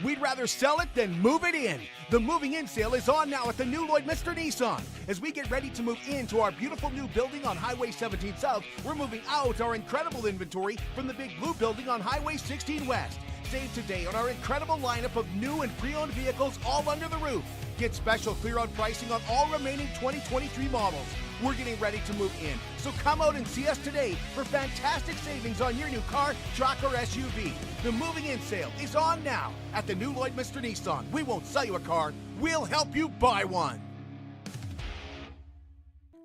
We'd rather sell it than move it in. The moving in sale is on now at the new Lloydminster Nissan. As we get ready to move into our beautiful new building on Highway 17 South, we're moving out our incredible inventory from the big blue building on Highway 16 West. Save today on our incredible lineup of new and pre-owned vehicles all under the roof. Get special clear-out pricing on all remaining 2023 models. We're getting ready to move in, so come out and see us today for fantastic savings on your new car, truck, or SUV. The moving in sale is on now at the new Lloydminster Nissan. We won't sell you a car, we'll help you buy one.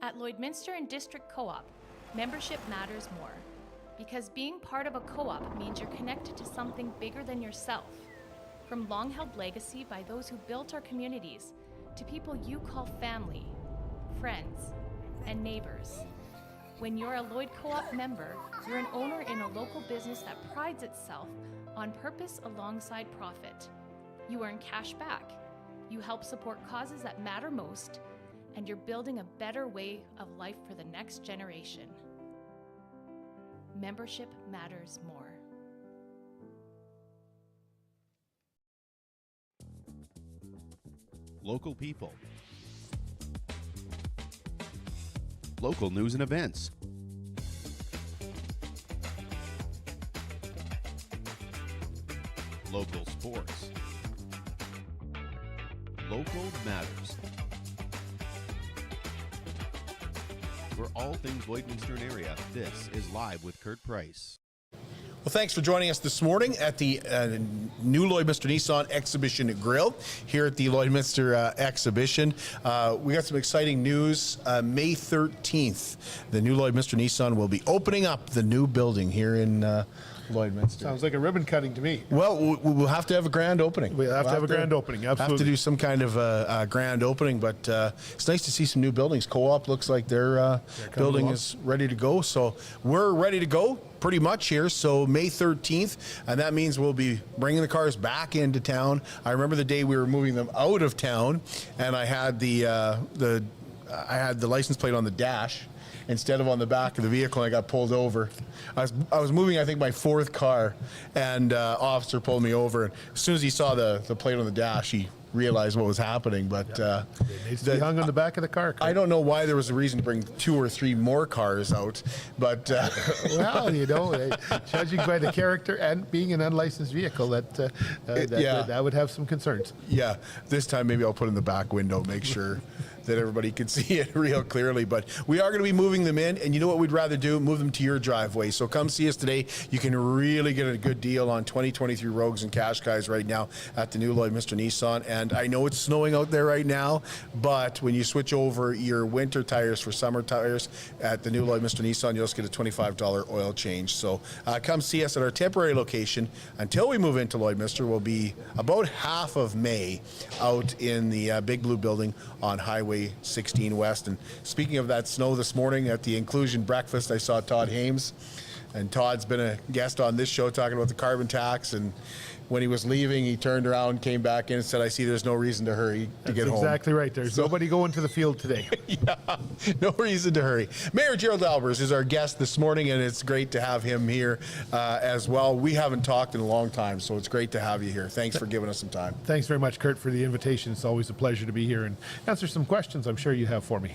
At Lloydminster and District Co-op, membership matters more. Because being part of a co-op means you're connected to something bigger than yourself. From long-held legacy by those who built our communities, to people you call family, friends, and neighbors. When you're a Lloyd Co-op member, you're an owner in a local business that prides itself on purpose alongside profit. You earn cash back, you help support causes that matter most, and you're building a better way of life for the next generation. Membership matters more. Local people. Local news and events. Local sports. Local matters. For all things Lloydminster and area, this is Live with Kurt Price. Well, thanks for joining us this morning at the new Lloydminster Nissan Exhibition Grill here at the Lloydminster Exhibition. We got some exciting news. May 13th, the new Lloydminster Nissan will be opening up the new building here in Lloydminster. Sounds like a ribbon cutting to me. Well, we'll have to have a grand opening. We'll have to have a grand opening, absolutely. Have to do some kind of a grand opening, but it's nice to see some new buildings. Co-op looks like their building is ready to go, so we're ready to go pretty much here. So May 13th, and that means we'll be bringing the cars back into town. I remember the day we were moving them out of town, and I had the license plate on the dash instead of on the back of the vehicle, and I got pulled over. I was moving, I think, my fourth car, and officer pulled me over. And as soon as he saw the plate on the dash, he realized what was happening. But it needs to be hung on the back of the car. I don't know why there was a reason to bring 2 or 3 more cars out, but well, you know, judging by the character and being an unlicensed vehicle, that would have some concerns. Yeah, this time maybe I'll put in the back window, make sure that everybody can see it real clearly. But we are going to be moving them in, and you know what we'd rather do? Move them to your driveway. So come see us today. You can really get a good deal on 2023 Rogues and Qashqais right now at the new Lloydminster Nissan. And I know it's snowing out there right now, but when you switch over your winter tires for summer tires at the new Lloydminster Nissan, you'll just get a $25 oil change. So come see us at our temporary location until we move into Lloydminster. We'll be about half of May out in the Big Blue building on Highway 16 West. And speaking of that snow, this morning at the Inclusion Breakfast, I saw Todd Hames, and Todd's been a guest on this show talking about the carbon tax. And when he was leaving, he turned around, came back in and said, I see there's no reason to hurry to get home. That's exactly right. There's nobody going to the field today. Yeah, no reason to hurry. Mayor Gerald Aalbers is our guest this morning, and it's great to have him here as well. We haven't talked in a long time, so it's great to have you here. Thanks for giving us some time. Thanks very much, Kurt, for the invitation. It's always a pleasure to be here and answer some questions I'm sure you have for me.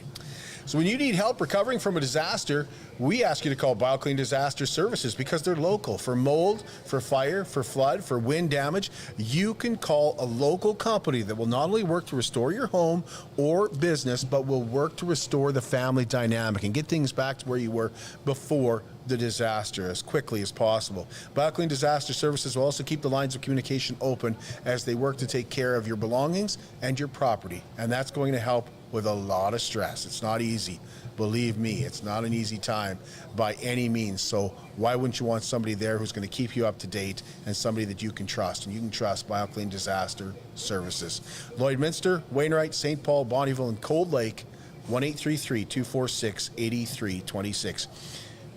So when you need help recovering from a disaster, we ask you to call BioClean Disaster Services because they're local. For mold, for fire, for flood, for wind damage, you can call a local company that will not only work to restore your home or business, but will work to restore the family dynamic and get things back to where you were before the disaster as quickly as possible. BioClean Disaster Services will also keep the lines of communication open as they work to take care of your belongings and your property, and that's going to help with a lot of stress. It's not easy. Believe me, it's not an easy time by any means. So why wouldn't you want somebody there who's going to keep you up to date and somebody that you can trust? And you can trust BioClean Disaster Services. Lloydminster, Wainwright, St. Paul, Bonnyville, and Cold Lake, 1-833-246-8326.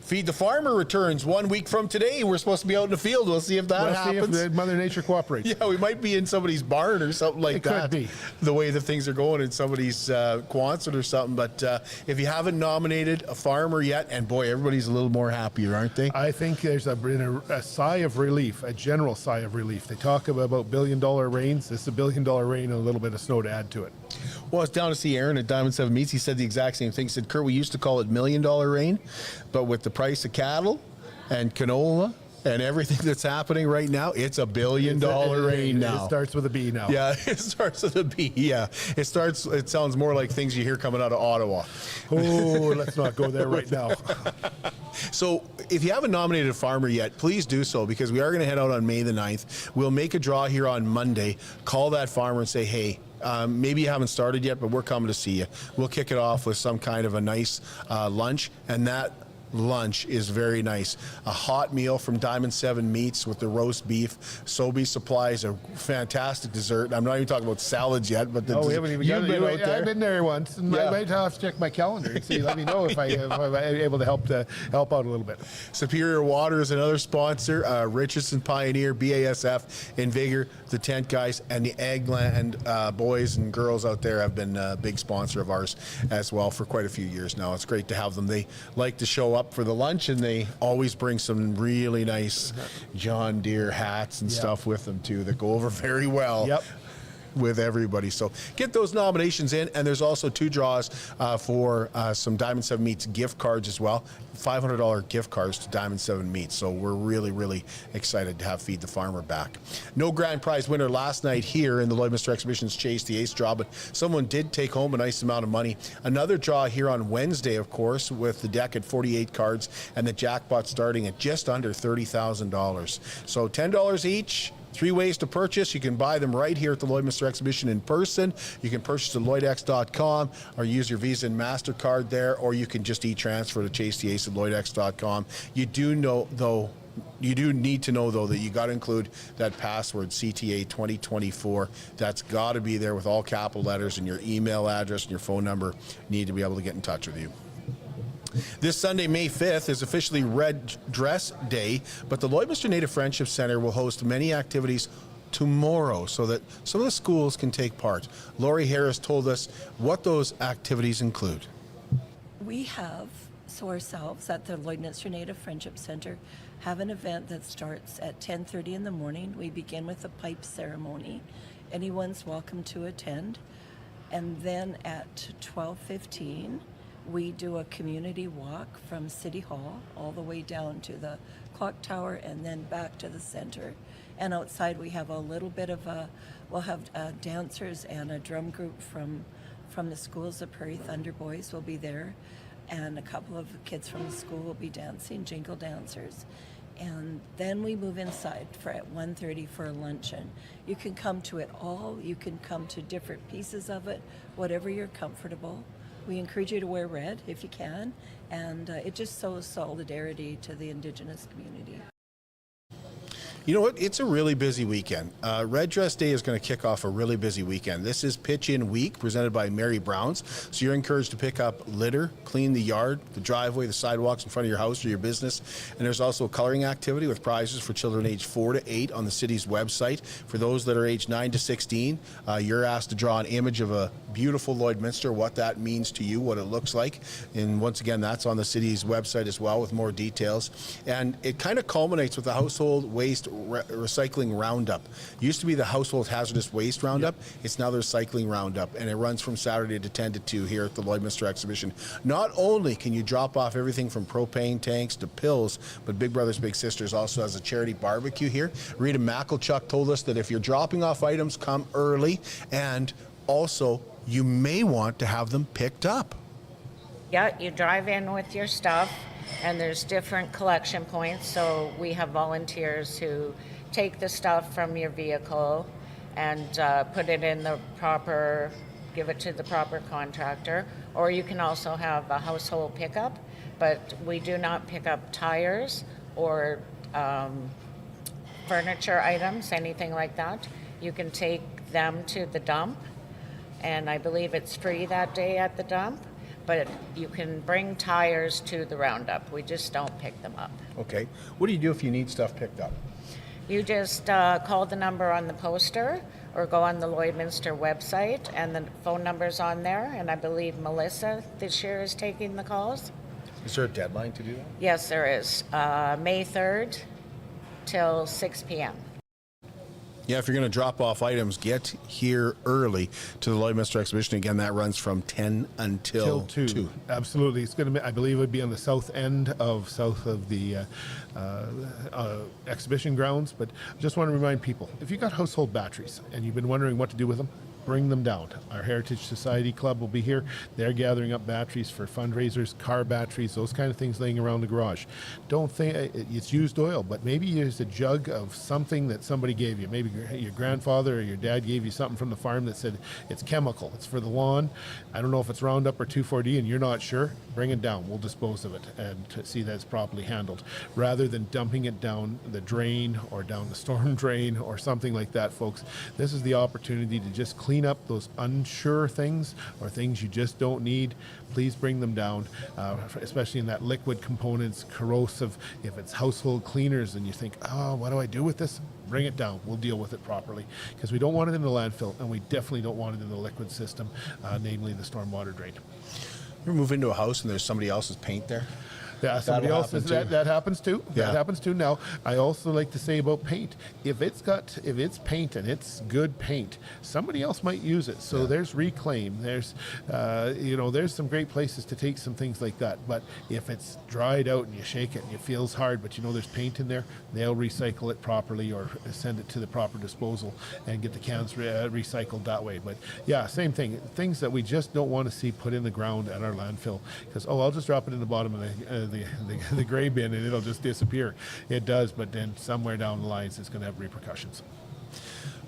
Feed the Farmer returns 1 week from today. We're supposed to be out in the field. We'll see if that happens. See if Mother Nature cooperates. Yeah, we might be in somebody's barn or something like that. Could be. The way that things are going in somebody's Quonset or something. But if you haven't nominated a farmer yet, and boy, everybody's a little more happier, aren't they? I think there's been a sigh of relief, a general sigh of relief. They talk about billion-dollar rains. This is a billion-dollar rain and a little bit of snow to add to it. Well, I was down to see Aaron at Diamond 7 Meats. He said the exact same thing. He said, Kurt, we used to call it $1 million rain, but with the price of cattle and canola and everything that's happening right now, it's $1 billion rain now. It starts with a B now. Yeah, it starts with a B. Yeah, it sounds more like things you hear coming out of Ottawa. Oh, let's not go there right now. So if you haven't nominated a farmer yet, please do so, because we are going to head out on May the 9th. We'll make a draw here on Monday. Call that farmer and say, hey, maybe you haven't started yet, but we're coming to see you. We'll kick it off with some kind of a nice lunch, and that lunch is very nice. A hot meal from Diamond 7 Meats with the roast beef. Sobe supplies a fantastic dessert. I'm not even talking about salads yet, but we haven't even got it. out there. I've been there once, and I might have to check my calendar and see. Let me know if I'm able to help out a little bit. Superior Water is another sponsor. Richardson Pioneer, BASF, Invigor, the Tent Guys, and the Eggland boys and girls out there have been a big sponsor of ours as well for quite a few years now. It's great to have them. They like to show up for the lunch, and they always bring some really nice John Deere hats and stuff with them too that go over very well with everybody. So get those nominations in, and there's also 2 draws for some Diamond 7 Meats gift cards as well. $500 gift cards to Diamond 7 Meats. So we're really excited to have Feed the Farmer back. No grand prize winner last night here in the Lloydminster Exhibition's Chase the Ace draw, but someone did take home a nice amount of money. Another draw here on Wednesday, of course, with the deck at 48 cards and the jackpot starting at just under $30,000. So $10 each. 3 ways to purchase. You can buy them right here at the Lloydminster Exhibition in person. You can purchase at lloydx.com or use your Visa and MasterCard there, or you can just e-transfer to Chase the Ace at lloydx.com. You do need to know, though, that you got to include that password, CTA 2024. That's got to be there with all capital letters, and your email address and your phone number need to be able to get in touch with you. This Sunday, May 5th, is officially Red Dress Day, but the Lloydminster Native Friendship Centre will host many activities tomorrow so that some of the schools can take part. Laurie Harris told us what those activities include. We have, ourselves at the Lloydminster Native Friendship Centre, have an event that starts at 10:30 in the morning. We begin with a pipe ceremony. Anyone's welcome to attend. And then at 12:15, we do a community walk from City Hall all the way down to the clock tower and then back to the center. And outside we have a little bit of we'll have dancers and a drum group from the schools. The Prairie Thunder Boys will be there, and a couple of kids from the school will be dancing, jingle dancers. And then we move inside at 1:30 for a luncheon. You can come to it all. You can come to different pieces of it, whatever you're comfortable. We encourage you to wear red if you can, and it just shows solidarity to the Indigenous community. You know what? It's a really busy weekend. Red Dress Day is going to kick off a really busy weekend. This is Pitch In Week, presented by Mary Brown's. So you're encouraged to pick up litter, clean the yard, the driveway, the sidewalks in front of your house or your business. And there's also a coloring activity with prizes for children aged 4 to 8 on the city's website. For those that are aged 9 to 16, you're asked to draw an image of a beautiful Lloydminster, what that means to you, what it looks like. And once again, that's on the city's website as well with more details. And it kind of culminates with the household waste recycling roundup. Used to be the household hazardous waste roundup. It's now the recycling roundup, and it runs from Saturday to 10 to 2 here at the Lloydminster Exhibition. Not only can you drop off everything from propane tanks to pills, but Big Brothers Big Sisters also has a charity barbecue here. Rita Mackelchuk told us that if you're dropping off items, come early, and also you may want to have them picked up. Yeah, you drive in with your stuff, and there's different collection points. So we have volunteers who take the stuff from your vehicle and put it in the proper, give it to the proper contractor. Or you can also have a household pickup, but we do not pick up tires or furniture items, anything like that. You can take them to the dump, and I believe it's free that day at the dump. but you can bring tires to the roundup. We just don't pick them up. Okay. What do you do if you need stuff picked up? You just call the number on the poster or go on the Lloydminster website, and the phone number's on there, and I believe Melissa this year is taking the calls. Is there a deadline to do that? Yes, there is. May 3rd till 6 p.m. Yeah, if you're going to drop off items, get here early to the Lloydminster exhibition. Again, that runs from 10 until 2. Absolutely. It's going to be, I believe it would be on the south of the exhibition grounds. But I just want to remind people, if you've got household batteries and you've been wondering what to do with them, bring them down. Our Heritage Society Club will be here. They're gathering up batteries for fundraisers, car batteries, those kind of things laying around the garage. Don't think it's used oil, but maybe there's a jug of something that somebody gave you. Maybe your grandfather or your dad gave you something from the farm that said it's chemical, it's for the lawn. I don't know if it's Roundup or 2,4-D and you're not sure, bring it down. We'll dispose of it and to see that it's properly handled. Rather than dumping it down the drain or down the storm drain or something like that, folks, this is the opportunity to just clean up those unsure things or things you just don't need. Please bring them down, especially in that liquid components, corrosive. If it's household cleaners and you think, oh, what do I do with this? Bring it down. We'll deal with it properly because we don't want it in the landfill and we definitely don't want it in the liquid system, namely the stormwater drain. You move into a house and there's somebody else's paint there? Yeah, somebody else that happens too. Yeah. That happens too. Now, I also like to say about paint, if it's paint and it's good paint, somebody else might use it. So there's reclaim. There's there's some great places to take some things like that. But if it's dried out and you shake it and it feels hard, but there's paint in there, they'll recycle it properly or send it to the proper disposal and get the cans recycled that way. But yeah, same thing. Things that we just don't want to see put in the ground at our landfill because I'll just drop it in the bottom of the gray bin and it'll just disappear. It does, but then somewhere down the lines it's going to have repercussions.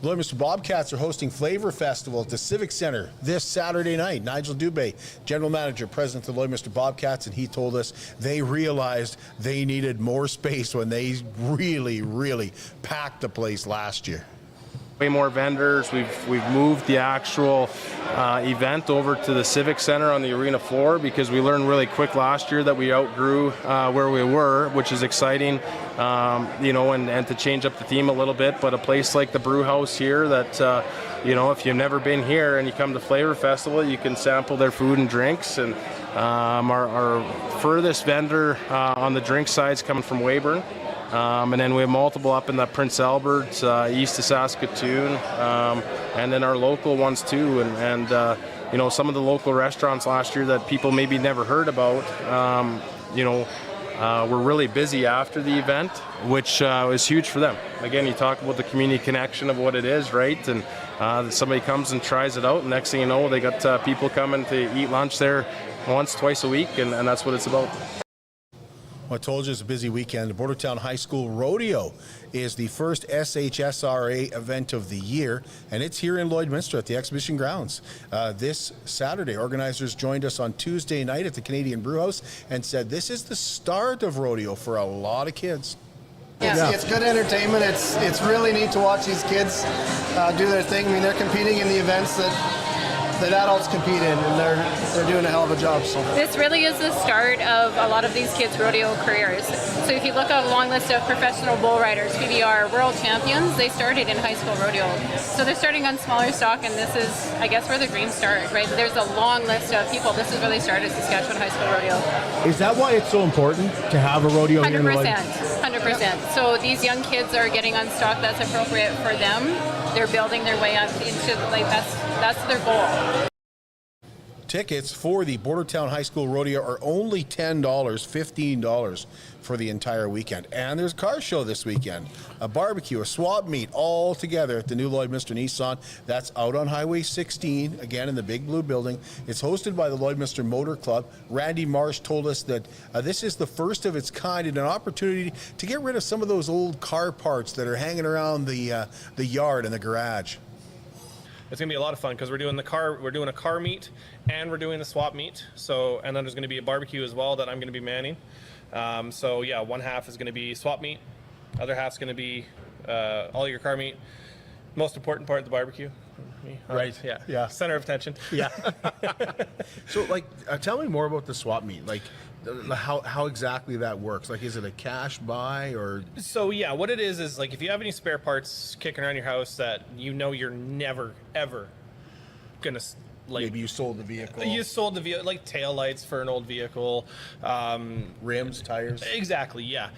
Lloydminster Bobcats are hosting Flavor Festival at the Civic Center this Saturday night. Nigel Dubé, General Manager, President of the Lloydminster Bobcats, and he told us they realized they needed more space when they really packed the place last year. Way more vendors. We've moved the actual event over to the Civic Center on the arena floor because we learned really quick last year that we outgrew where we were, which is exciting, and to change up the theme a little bit. But a place like the Brew House here that, if you've never been here and you come to Flavor Festival, you can sample their food and drinks. And our furthest vendor on the drink side is coming from Weyburn. And then we have multiple up in the Prince Albert, east of Saskatoon, and then our local ones too. And some of the local restaurants last year that people maybe never heard about, were really busy after the event, which was huge for them. Again, you talk about the community connection of what it is, right? And somebody comes and tries it out, and next thing you know, they got people coming to eat lunch there once, twice a week, and that's what it's about. Well, I told you it's a busy weekend. The Bordertown High School Rodeo is the first SHSRA event of the year, and it's here in Lloydminster at the exhibition grounds. This Saturday, organizers joined us on Tuesday night at the Canadian Brew House and said this is the start of rodeo for a lot of kids. It's good entertainment. It's really neat to watch these kids do their thing. I mean, they're competing in the events that adults compete in, and they're doing a hell of a job. So this really is the start of a lot of these kids' rodeo careers. So if you look at a long list of professional bull riders, PBR world champions, they started in high school rodeo. So they're starting on smaller stock, and this is, I guess, where the dreams start, right? There's a long list of people. This is where they started Saskatchewan high school rodeo. Is that why it's so important to have a rodeo here in the 100%. So these young kids are getting on stock that's appropriate for them. They're building their way up into, that's their goal. Tickets for the Bordertown High School Rodeo are only $10, $15 for the entire weekend. And there's a car show this weekend, a barbecue, a swap meet, all together at the new Lloydminster Nissan. That's out on Highway 16, again in the big blue building. It's hosted by the Lloydminster Motor Club. Randy Marsh told us that this is the first of its kind and an opportunity to get rid of some of those old car parts that are hanging around the yard and the garage. It's gonna be a lot of fun because we're doing a car meet and we're doing the swap meet. So, and then there's gonna be a barbecue as well that I'm gonna be manning. So yeah, one half is gonna be swap meet, other half's gonna be all your car meet. Most important part, the barbecue. me. Right. Yeah. Yeah. Center of attention. Yeah. So, like, tell me more about the swap meet. Like, how exactly that works. Like, is it a cash buy or? So yeah, what it is like if you have any spare parts kicking around your house that you know you're never ever gonna like. Maybe you sold the vehicle. You sold the vehicle, like tail lights for an old vehicle, rims, tires. Exactly. Yeah.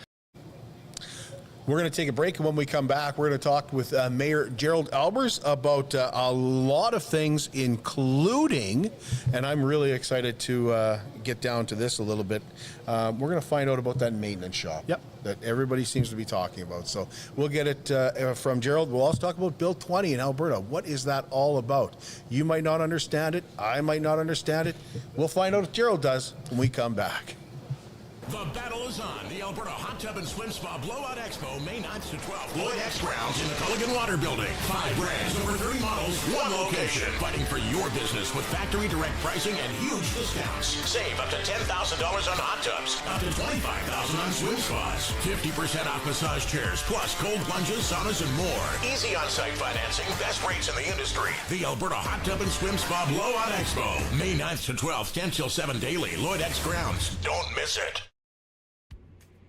We're going to take a break, and when we come back, we're going to talk with Mayor Gerald Aalbers about a lot of things, including, and I'm really excited to get down to this a little bit, we're going to find out about that maintenance shop that everybody seems to be talking about. So we'll get it from Gerald. We'll also talk about Bill 20 in Alberta. What is that all about? You might not understand it. I might not understand it. We'll find out if Gerald does when we come back. The battle is on. The Alberta Hot Tub and Swim Spa Blowout Expo, May 9th to 12th. Lloyd X Grounds in the Culligan Water Building. 5 brands, over 30 models, 1 location. Fighting for your business with factory direct pricing and huge discounts. Save up to $10,000 on hot tubs, up to $25,000 on swim spas, 50% off massage chairs, plus cold plunges, saunas, and more. Easy on-site financing, best rates in the industry. The Alberta Hot Tub and Swim Spa Blowout Expo, May 9th to 12th, 10 till 7 daily. Lloyd X Grounds. Don't miss it.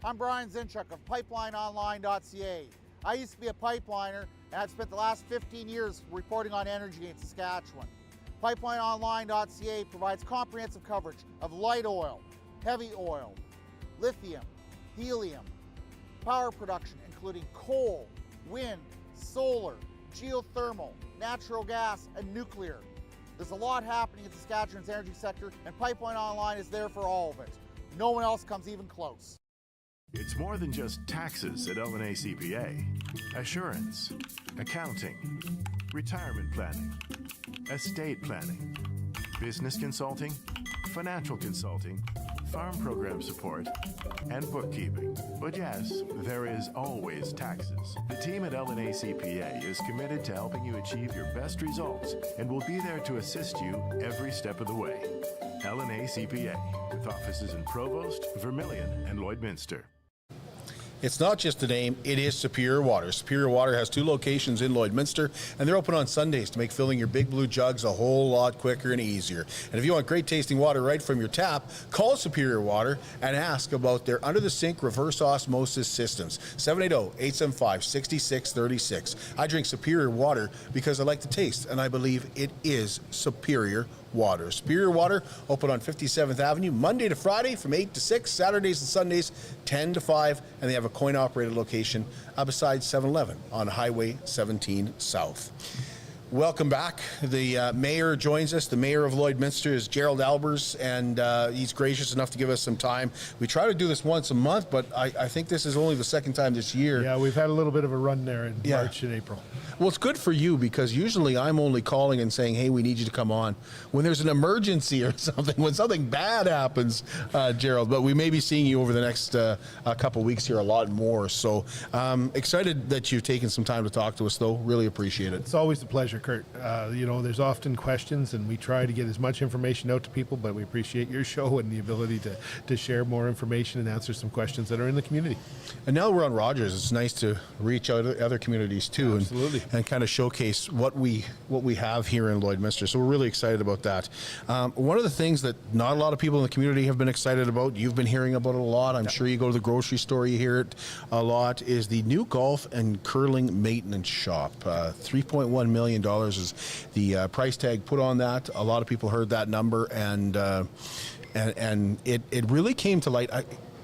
I'm Brian Zinchuk of PipelineOnline.ca. I used to be a pipeliner, and I've spent the last 15 years reporting on energy in Saskatchewan. PipelineOnline.ca provides comprehensive coverage of light oil, heavy oil, lithium, helium, power production including coal, wind, solar, geothermal, natural gas, and nuclear. There's a lot happening in Saskatchewan's energy sector, and Pipeline Online is there for all of it. No one else comes even close. It's more than just taxes at LNA CPA. Assurance, accounting, retirement planning, estate planning, business consulting, financial consulting, farm program support, and bookkeeping. But yes, there is always taxes. The team at LNA CPA is committed to helping you achieve your best results and will be there to assist you every step of the way. LNA CPA, with offices in Provost, Vermilion, and Lloydminster. It's not just a name, it is Superior Water. Superior Water has 2 locations in Lloydminster, and they're open on Sundays to make filling your big blue jugs a whole lot quicker and easier. And if you want great tasting water right from your tap, call Superior Water and ask about their under-the-sink reverse osmosis systems. 780-875-6636. I drink Superior Water because I like the taste, and I believe it is Superior Water. Superior Water, open on 57th Avenue, Monday to Friday from 8 to 6, Saturdays and Sundays 10 to 5, and they have a coin-operated location beside 7-Eleven on Highway 17 South. Welcome back. The mayor joins us. The mayor of Lloydminster is Gerald Aalbers, and he's gracious enough to give us some time. We try to do this once a month, but I think this is only the second time this year. Yeah, we've had a little bit of a run there in March and April. Well, it's good for you because usually I'm only calling and saying, hey, we need you to come on when there's an emergency or something, when something bad happens, Gerald. But we may be seeing you over the next couple weeks here a lot more. So excited that you've taken some time to talk to us, though. Really appreciate it. It's always a pleasure, Kurt. You know, there's often questions, and we try to get as much information out to people, but we appreciate your show and the ability to share more information and answer some questions that are in the community. And now we're on Rogers. It's nice to reach out to other communities, too. Absolutely. And kind of showcase what we have here in Lloydminster. So we're really excited about that. One of the things that not a lot of people in the community have been excited about, you've been hearing about it a lot, I'm sure you go to the grocery store, you hear it a lot, is the new golf and curling maintenance shop. $3.1 million is the price tag put on that. A lot of people heard that number, and it really came to light.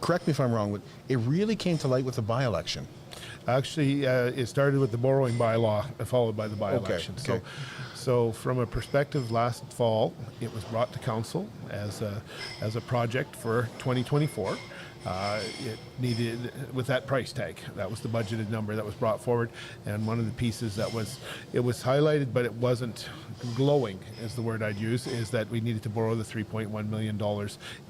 Correct me if I'm wrong, but it really came to light with the by-election. Actually, it started with the borrowing bylaw, followed by the by-election. Okay. So from a perspective, last fall, it was brought to council as a project for 2024. It needed, with that price tag, that was the budgeted number that was brought forward, and one of the pieces it was highlighted, but it wasn't glowing, is the word I'd use, is that we needed to borrow the $3.1 million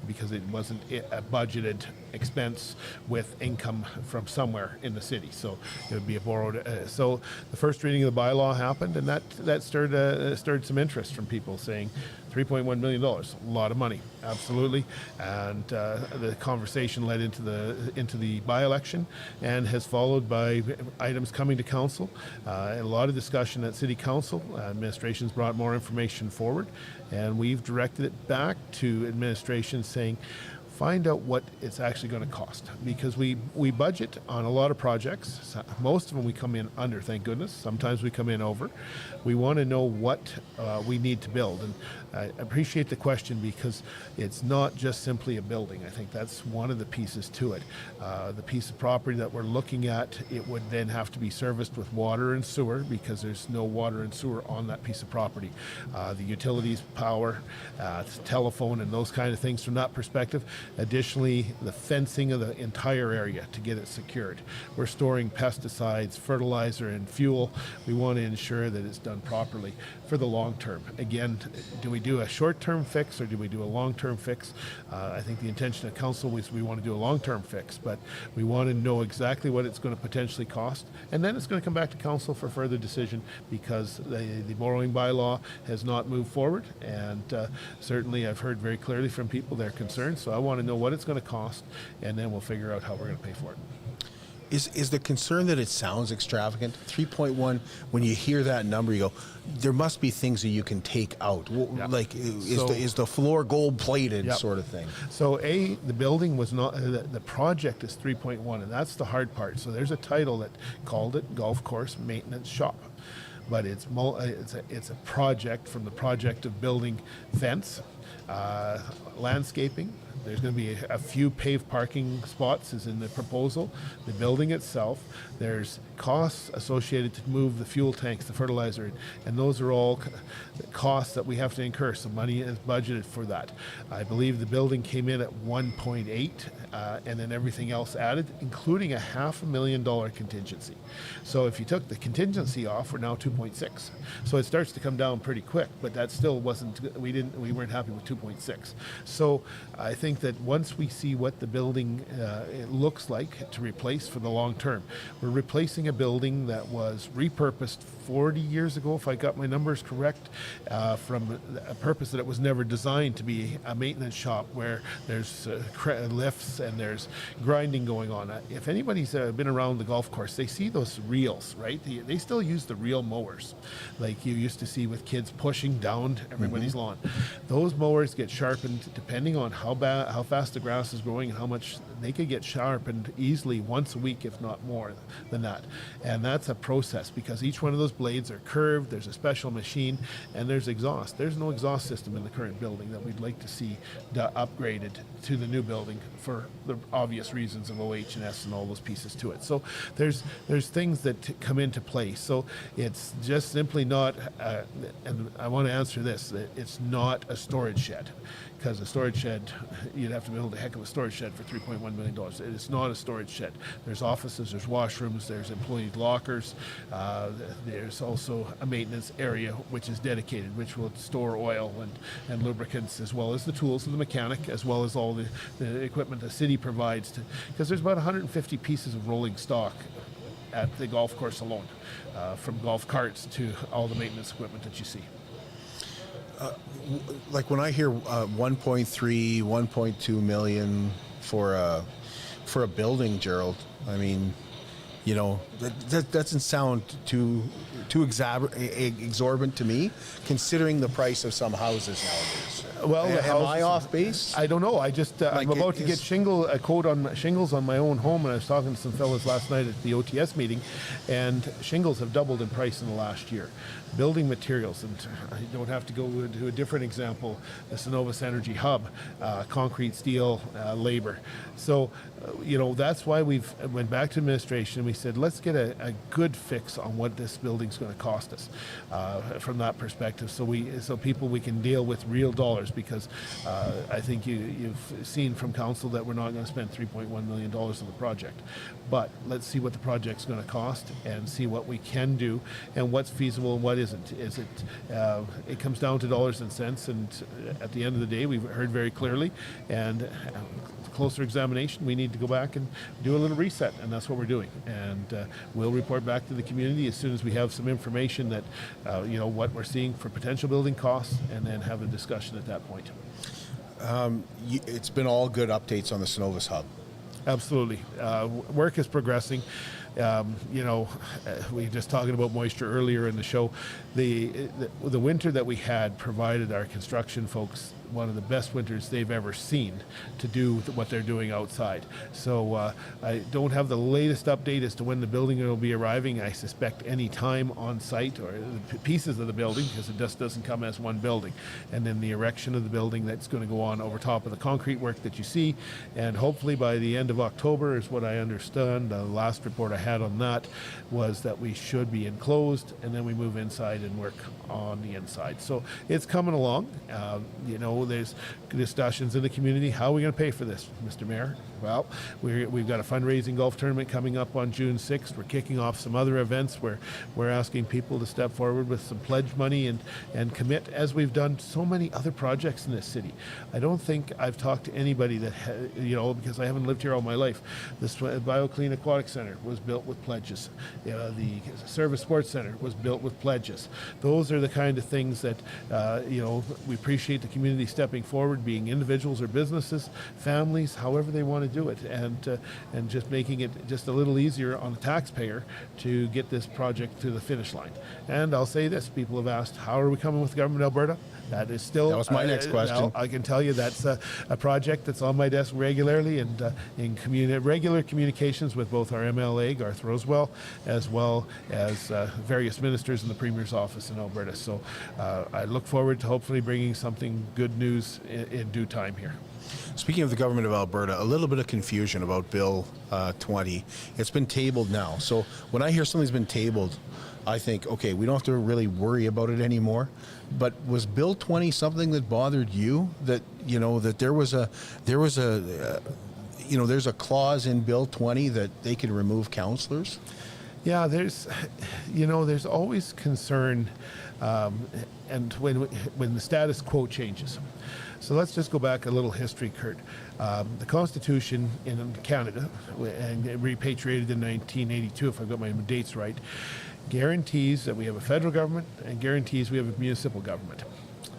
because it wasn't a budgeted expense with income from somewhere in the city, so it would be a borrowed. So the first reading of the bylaw happened, and that stirred some interest from people saying $3.1 million, a lot of money, absolutely, and the conversation administration led into the by-election, and has followed by items coming to council. A lot of discussion at City Council. Administration's brought more information forward, and we've directed it back to administration saying, find out what it's actually going to cost, because we budget on a lot of projects. Most of them we come in under, thank goodness. Sometimes we come in over. We want to know what we need to build, and I appreciate the question because it's not just simply a building. I think that's one of the pieces to it. The piece of property that we're looking at, it would then have to be serviced with water and sewer because there's no water and sewer on that piece of property. The utilities, power, telephone, and those kind of things from that perspective. Additionally, the fencing of the entire area to get it secured. We're storing pesticides, fertilizer, and fuel. We want to ensure that it's done properly for the long term. Again, do we do a short-term fix or do we do a long-term fix? I think the intention of council is we want to do a long-term fix, but we want to know exactly what it's going to potentially cost, and then it's going to come back to council for further decision because the borrowing bylaw has not moved forward, and certainly I've heard very clearly from people their concerns, so I want to know what it's going to cost, and then we'll figure out how we're going to pay for it. Is the concern that it sounds extravagant? 3.1, when you hear that number, you go, there must be things that you can take out. Like, is the floor gold plated sort of thing? So the building was not, the project is 3.1, and that's the hard part. So there's a title that called it Golf Course Maintenance Shop. But it's a project from the project of building fence, landscaping. There's going to be a few paved parking spots is in the proposal. The building itself, there's costs associated to move the fuel tanks, the fertilizer, and those are all costs that we have to incur. So money is budgeted for that. I believe the building came in at 1.8 and then everything else added, including a $500,000 contingency. So if you took the contingency off, we're now 2.6. So it starts to come down pretty quick, but that still wasn't, we weren't happy with 2.6. So I think that once we see what the building it looks like to replace for the long term, we're replacing a building that was repurposed 40 years ago, if I got my numbers correct, from a purpose that it was never designed to be a maintenance shop where there's lifts and there's grinding going on. If anybody's been around the golf course, they see those reels, right? They still use the reel mowers like you used to see with kids pushing down everybody's lawn. Those mowers get sharpened depending on how fast the grass is growing and how much they could get sharpened easily once a week, if not more than that. And that's a process because each one of those blades are curved, there's a special machine, and there's exhaust. There's no exhaust system in the current building that we'd like to see upgraded to the new building for the obvious reasons of OH&S and all those pieces to it. So there's things that come into play. So it's just simply not, and I want to answer this, that it's not a storage shed. Because a storage shed, you'd have to build a heck of a storage shed for $3.1 million. It is not a storage shed. There's offices, there's washrooms, there's employee lockers. There's also a maintenance area which is dedicated, which will store oil and lubricants, as well as the tools of the mechanic, as well as all the equipment the city provides. Because there's about 150 pieces of rolling stock at the golf course alone, from golf carts to all the maintenance equipment that you see. Like when I hear 1.3, 1.2 million for a building, Gerald, I mean, you know, that doesn't sound too exorbitant to me, considering the price of some houses nowadays. Well, am I off base? I don't know. I just I'm about to get a quote on shingles on my own home, and I was talking to some fellas last night at the OTS meeting, and shingles have doubled in price in the last year. Building materials, and I don't have to go to a different example, the Synovus Energy Hub, concrete, steel, labor. So, you know, that's why we've went back to administration and we said, let's get a good fix on what this building's going to cost us from that perspective, so we can deal with real dollars, because I think you've seen from council that we're not going to spend $3.1 million on the project. But let's see what the project's going to cost and see what we can do and what's feasible and what isn't. It comes down to dollars and cents, and at the end of the day, we've heard very clearly, and closer examination, we need to go back and do a little reset, and that's what we're doing. And we'll report back to the community as soon as we have some information that, you know, what we're seeing for potential building costs, and then have a discussion at that point. It's been all good updates on the Synovus Hub. Absolutely. Work is progressing. You know, we were just talking about moisture earlier in the show. The winter that we had provided our construction folks one of the best winters they've ever seen to do what they're doing outside. So I don't have the latest update as to when the building will be arriving. I suspect any time on site, or the pieces of the building, because it just doesn't come as one building. And then the erection of the building that's going to go on over top of the concrete work that you see. And hopefully by the end of October is what I understand. The last report I had on that was that we should be enclosed, and then we move inside and work on the inside. So it's coming along. You know, there's discussions in the community. How are we going to pay for this, Mr. Mayor? Well, we've got a fundraising golf tournament coming up on June 6th. We're kicking off some other events where we're asking people to step forward with some pledge money and commit, as we've done so many other projects in this city. I don't think I've talked to anybody that, you know, because I haven't lived here all my life. This BioClean Aquatic Center was built with pledges. The Service Sports Center was built with pledges. Those are the kind of things that, you know, we appreciate the community stepping forward, being individuals or businesses, families, however they want to do it, and just making it just a little easier on the taxpayer to get this project to the finish line. And I'll say this, people have asked, how are we coming with the government of Alberta? That is still... That was my next question. I can tell you that's a project that's on my desk regularly, and in regular communications with both our MLA, Garth Rosewell, as well as various ministers in the Premier's office in Alberta. So I look forward to hopefully bringing something good news in due time here. Speaking of the government of Alberta, a little bit of confusion about Bill 20. It's been tabled now. So when I hear something's been tabled, I think, okay, we don't have to really worry about it anymore. But was Bill 20 something that bothered you? That, you know, that there's a clause in Bill 20 that they can remove councillors? Yeah, there's always concern, and when the status quo changes. So let's just go back a little history, Kurt. The Constitution in Canada, and repatriated in 1982, if I've got my dates right, guarantees that we have a federal government and guarantees we have a municipal government.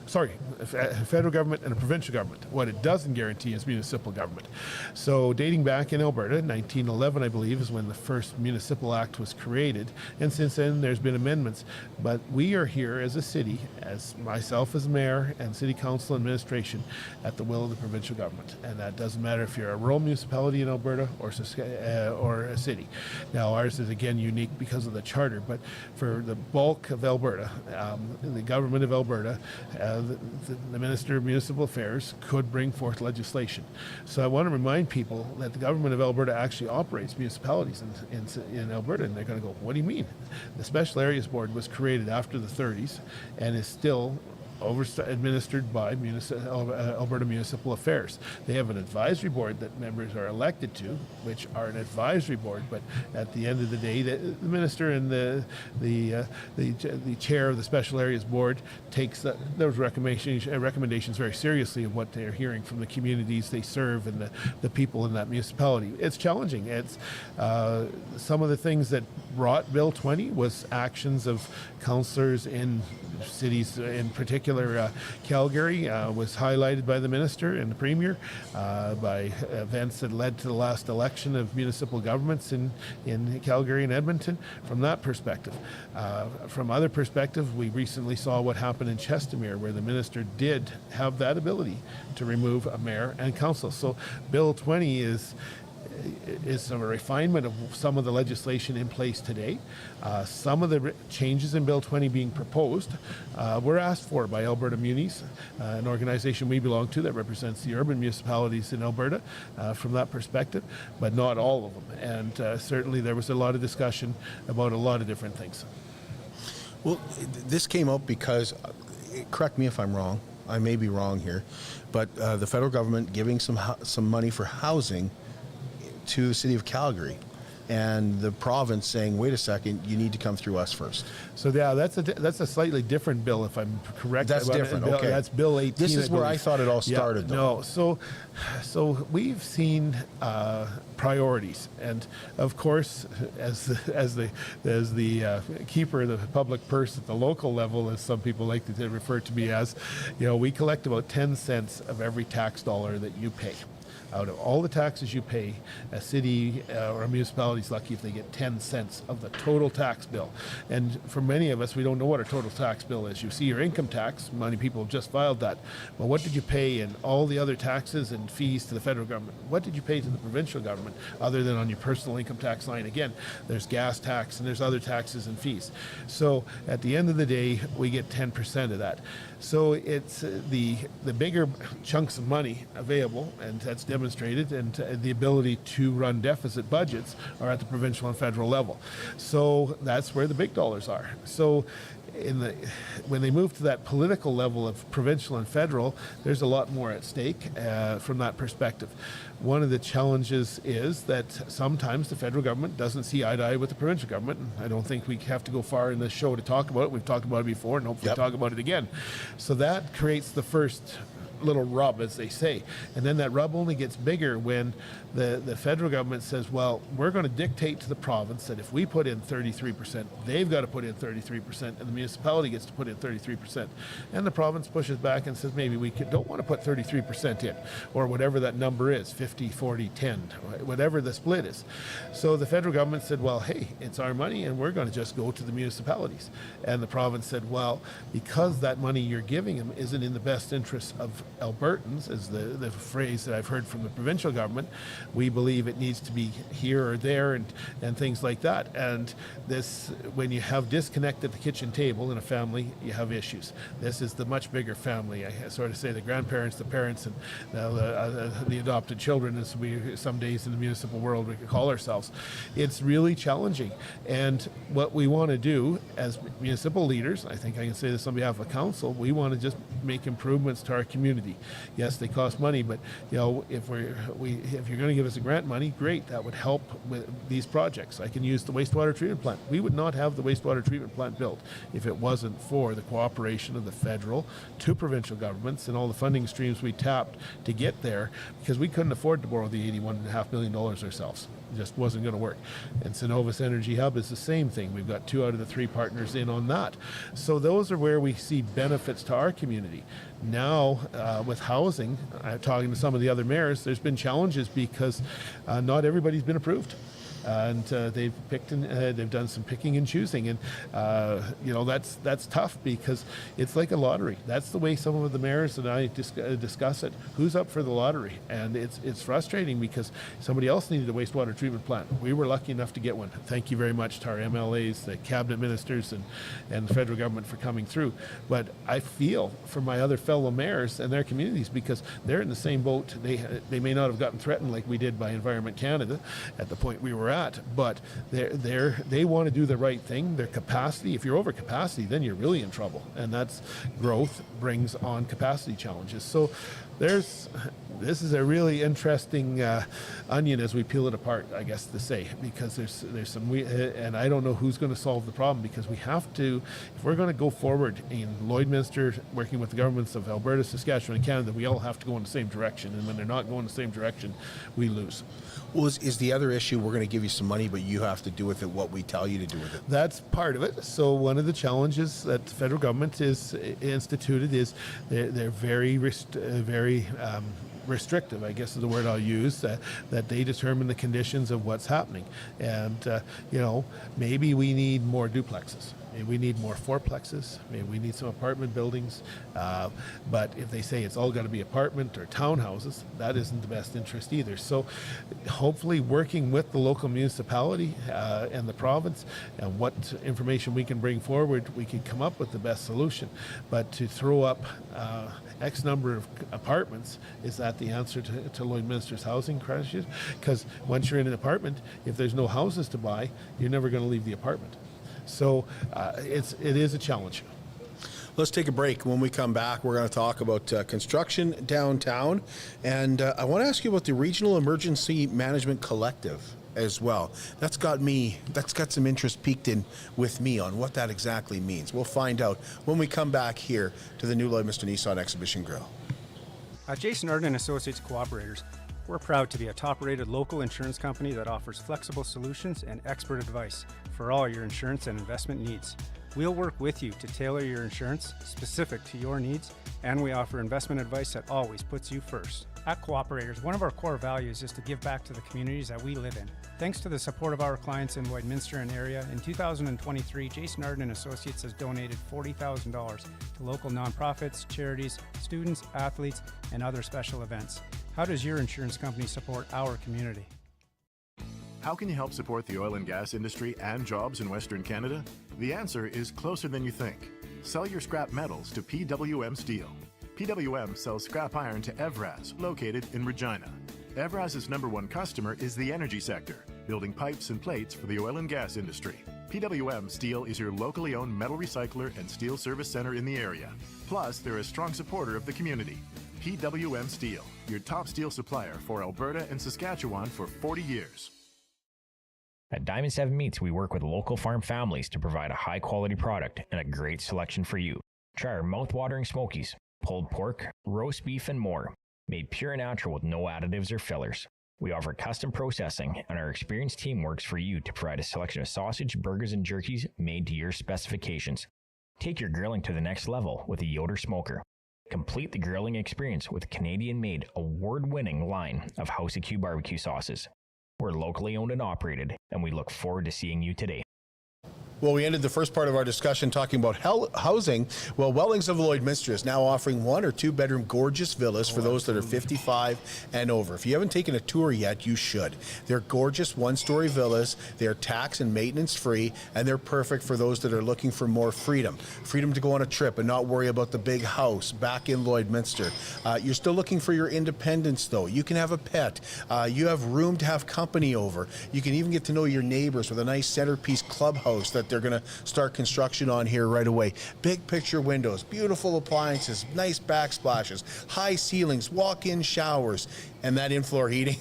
Sorry, a federal government and a provincial government. What it doesn't guarantee is municipal government. So dating back in Alberta, 1911, I believe, is when the first municipal act was created. And since then, there's been amendments. But we are here as a city, as myself as mayor and city council administration, at the will of the provincial government. And that doesn't matter if you're a rural municipality in Alberta or a city. Now, ours is, again, unique because of the charter. But for the bulk of Alberta, the government of Alberta, the Minister of Municipal Affairs could bring forth legislation. So I want to remind people that the government of Alberta actually operates municipalities in Alberta, and they're going to go, what do you mean? The Special Areas Board was created after the 30s and is still administered by Alberta Municipal Affairs. They have an advisory board that members are elected to, which are an advisory board, but at the end of the day, the minister and the chair of the Special Areas Board takes those recommendations very seriously of what they're hearing from the communities they serve and the people in that municipality. It's challenging. It's some of the things that brought Bill 20 was actions of councillors in cities, in particular Calgary was highlighted by the minister and the premier, by events that led to the last election of municipal governments in Calgary and Edmonton. From that perspective, from other perspective, we recently saw what happened in Chestermere, where the minister did have that ability to remove a mayor and council. So Bill 20 is a refinement of some of the legislation in place today. Some of the changes in Bill 20 being proposed were asked for by Alberta Munis, an organization we belong to that represents the urban municipalities in Alberta from that perspective, but not all of them. And certainly there was a lot of discussion about a lot of different things. Well, this came up because, correct me if I'm wrong, I may be wrong here, but the federal government giving some money for housing to the city of Calgary, and the province saying, wait a second, you need to come through us first. So yeah, that's a slightly different bill, if I'm correct. That's different, okay. That's Bill 18. This is where I thought it all started, though. No, so we've seen priorities, and of course, as the keeper of the public purse at the local level, as some people like to refer to me as, we collect about 10 cents of every tax dollar that you pay. Out of all the taxes you pay, a city or a municipality is lucky if they get 10 cents of the total tax bill. And for many of us, we don't know what our total tax bill is. You see your income tax, many people have just filed that. But what did you pay in all the other taxes and fees to the federal government? What did you pay to the provincial government other than on your personal income tax line? Again, there's gas tax and there's other taxes and fees. So at the end of the day, we get 10% of that. So it's the bigger chunks of money available, and that's demonstrated, and the ability to run deficit budgets are at the provincial and federal level. So that's where the big dollars are. So when they move to that political level of provincial and federal, there's a lot more at stake from that perspective. One of the challenges is that sometimes the federal government doesn't see eye to eye with the provincial government. And I don't think we have to go far in this show to talk about it. We've talked about it before, and hopefully talk about it again. So that creates the first little rub, as they say. And then that rub only gets bigger when the federal government says, well, we're going to dictate to the province that if we put in 33%, they've got to put in 33%, and the municipality gets to put in 33%. And the province pushes back and says, maybe we don't want to put 33% in, or whatever that number is, 50, 40, 10, whatever the split is. So the federal government said, well, hey, it's our money, and we're going to just go to the municipalities. And the province said, well, because that money you're giving them isn't in the best interest of Albertans, is the phrase that I've heard from the provincial government, we believe it needs to be here or there, and things like that. And this, when you have disconnect at the kitchen table in a family, you have issues. This is the much bigger family. I sort of say the grandparents, the parents, and the adopted children, as we some days in the municipal world we could call ourselves. It's really challenging. And what we want to do as municipal leaders, I think I can say this on behalf of council, we want to just make improvements to our community. Yes, they cost money, but if you're going to give us a grant money, great, that would help with these projects. I can use the wastewater treatment plant. We would not have the wastewater treatment plant built if it wasn't for the cooperation of the federal to provincial governments and all the funding streams we tapped to get there, because we couldn't afford to borrow the $81.5 million ourselves. It just wasn't going to work. And Cenovus Energy Hub is the same thing. We've got 2 out of the 3 partners in on that. So those are where we see benefits to our community. Now, with housing, talking to some of the other mayors, there's been challenges because not everybody's been approved. And they've picked and they've done some picking and choosing, and that's tough because it's like a lottery. That's the way some of the mayors and I discuss it. Who's up for the lottery? And it's frustrating because somebody else needed a wastewater treatment plant. We were lucky enough to get one. Thank you very much to our MLAs, the cabinet ministers, and the federal government for coming through. But I feel for my other fellow mayors and their communities because they're in the same boat. They may not have gotten threatened like we did by Environment Canada at the point we were at, but they want to do the right thing. Their capacity, if you're over capacity, then you're really in trouble, and that's growth brings on capacity challenges. So this is a really interesting onion as we peel it apart, I guess to say, because there's some, and I don't know who's going to solve the problem, because we have to, if we're going to go forward in Lloydminster, working with the governments of Alberta, Saskatchewan, and Canada, we all have to go in the same direction, and when they're not going in the same direction, we lose. Well, is the other issue, we're going to give you some money, but you have to do with it what we tell you to do with it? That's part of it. So one of the challenges that the federal government is instituted is they're very restrictive, I guess is the word I'll use, that they determine the conditions of what's happening. And, maybe we need more duplexes. Maybe we need more fourplexes. Maybe we need some apartment buildings. But if they say it's all got to be apartment or townhouses, that isn't the best interest either. So hopefully working with the local municipality and the province and what information we can bring forward, we can come up with the best solution. But to throw up X number of apartments, is that the answer to Lloydminster's housing crisis? Because once you're in an apartment, if there's no houses to buy, you're never going to leave the apartment. So it is a challenge. Let's take a break. When we come back, we're going to talk about construction downtown. And I want to ask you about the Regional Emergency Management Collective as well. That's got some interest peaked in with me on what that exactly means. We'll find out when we come back here to the new Lloydminster Nissan Exhibition Grill. At Jason Arden & Associates Cooperators, we're proud to be a top-rated local insurance company that offers flexible solutions and expert advice for all your insurance and investment needs. We'll work with you to tailor your insurance specific to your needs, and we offer investment advice that always puts you first. At Cooperators, one of our core values is to give back to the communities that we live in. Thanks to the support of our clients in Lloydminster and area, in 2023, Jason Arden and Associates has donated $40,000 to local nonprofits, charities, students, athletes, and other special events. How does your insurance company support our community? How can you help support the oil and gas industry and jobs in Western Canada? The answer is closer than you think. Sell your scrap metals to PWM Steel. PWM sells scrap iron to Evraz, located in Regina. Evraz's #1 customer is the energy sector, building pipes and plates for the oil and gas industry. PWM Steel is your locally owned metal recycler and steel service center in the area. Plus, they're a strong supporter of the community. PWM Steel, your top steel supplier for Alberta and Saskatchewan for 40 years. At Diamond 7 Meats, we work with local farm families to provide a high-quality product and a great selection for you. Try our mouth-watering smokies, pulled pork, roast beef, and more, made pure and natural with no additives or fillers. We offer custom processing, and our experienced team works for you to provide a selection of sausage, burgers, and jerkies made to your specifications. Take your grilling to the next level with a Yoder smoker. Complete the grilling experience with Canadian-made, award-winning line of House of Q barbecue sauces. We're locally owned and operated, and we look forward to seeing you today. Well, we ended the first part of our discussion talking about housing. Well, Wellings of Lloydminster is now offering 1 or 2 bedroom gorgeous villas for those that are 55 and over. If you haven't taken a tour yet, you should. They're gorgeous 1-story villas. They're tax and maintenance free, and they're perfect for those that are looking for more freedom. Freedom to go on a trip and not worry about the big house back in Lloydminster. You're still looking for your independence, though. You can have a pet. You have room to have company over. You can even get to know your neighbors with a nice centerpiece clubhouse that they're going to start construction on here right away. Big picture windows, beautiful appliances, nice backsplashes, high ceilings, walk-in showers, and that in-floor heating.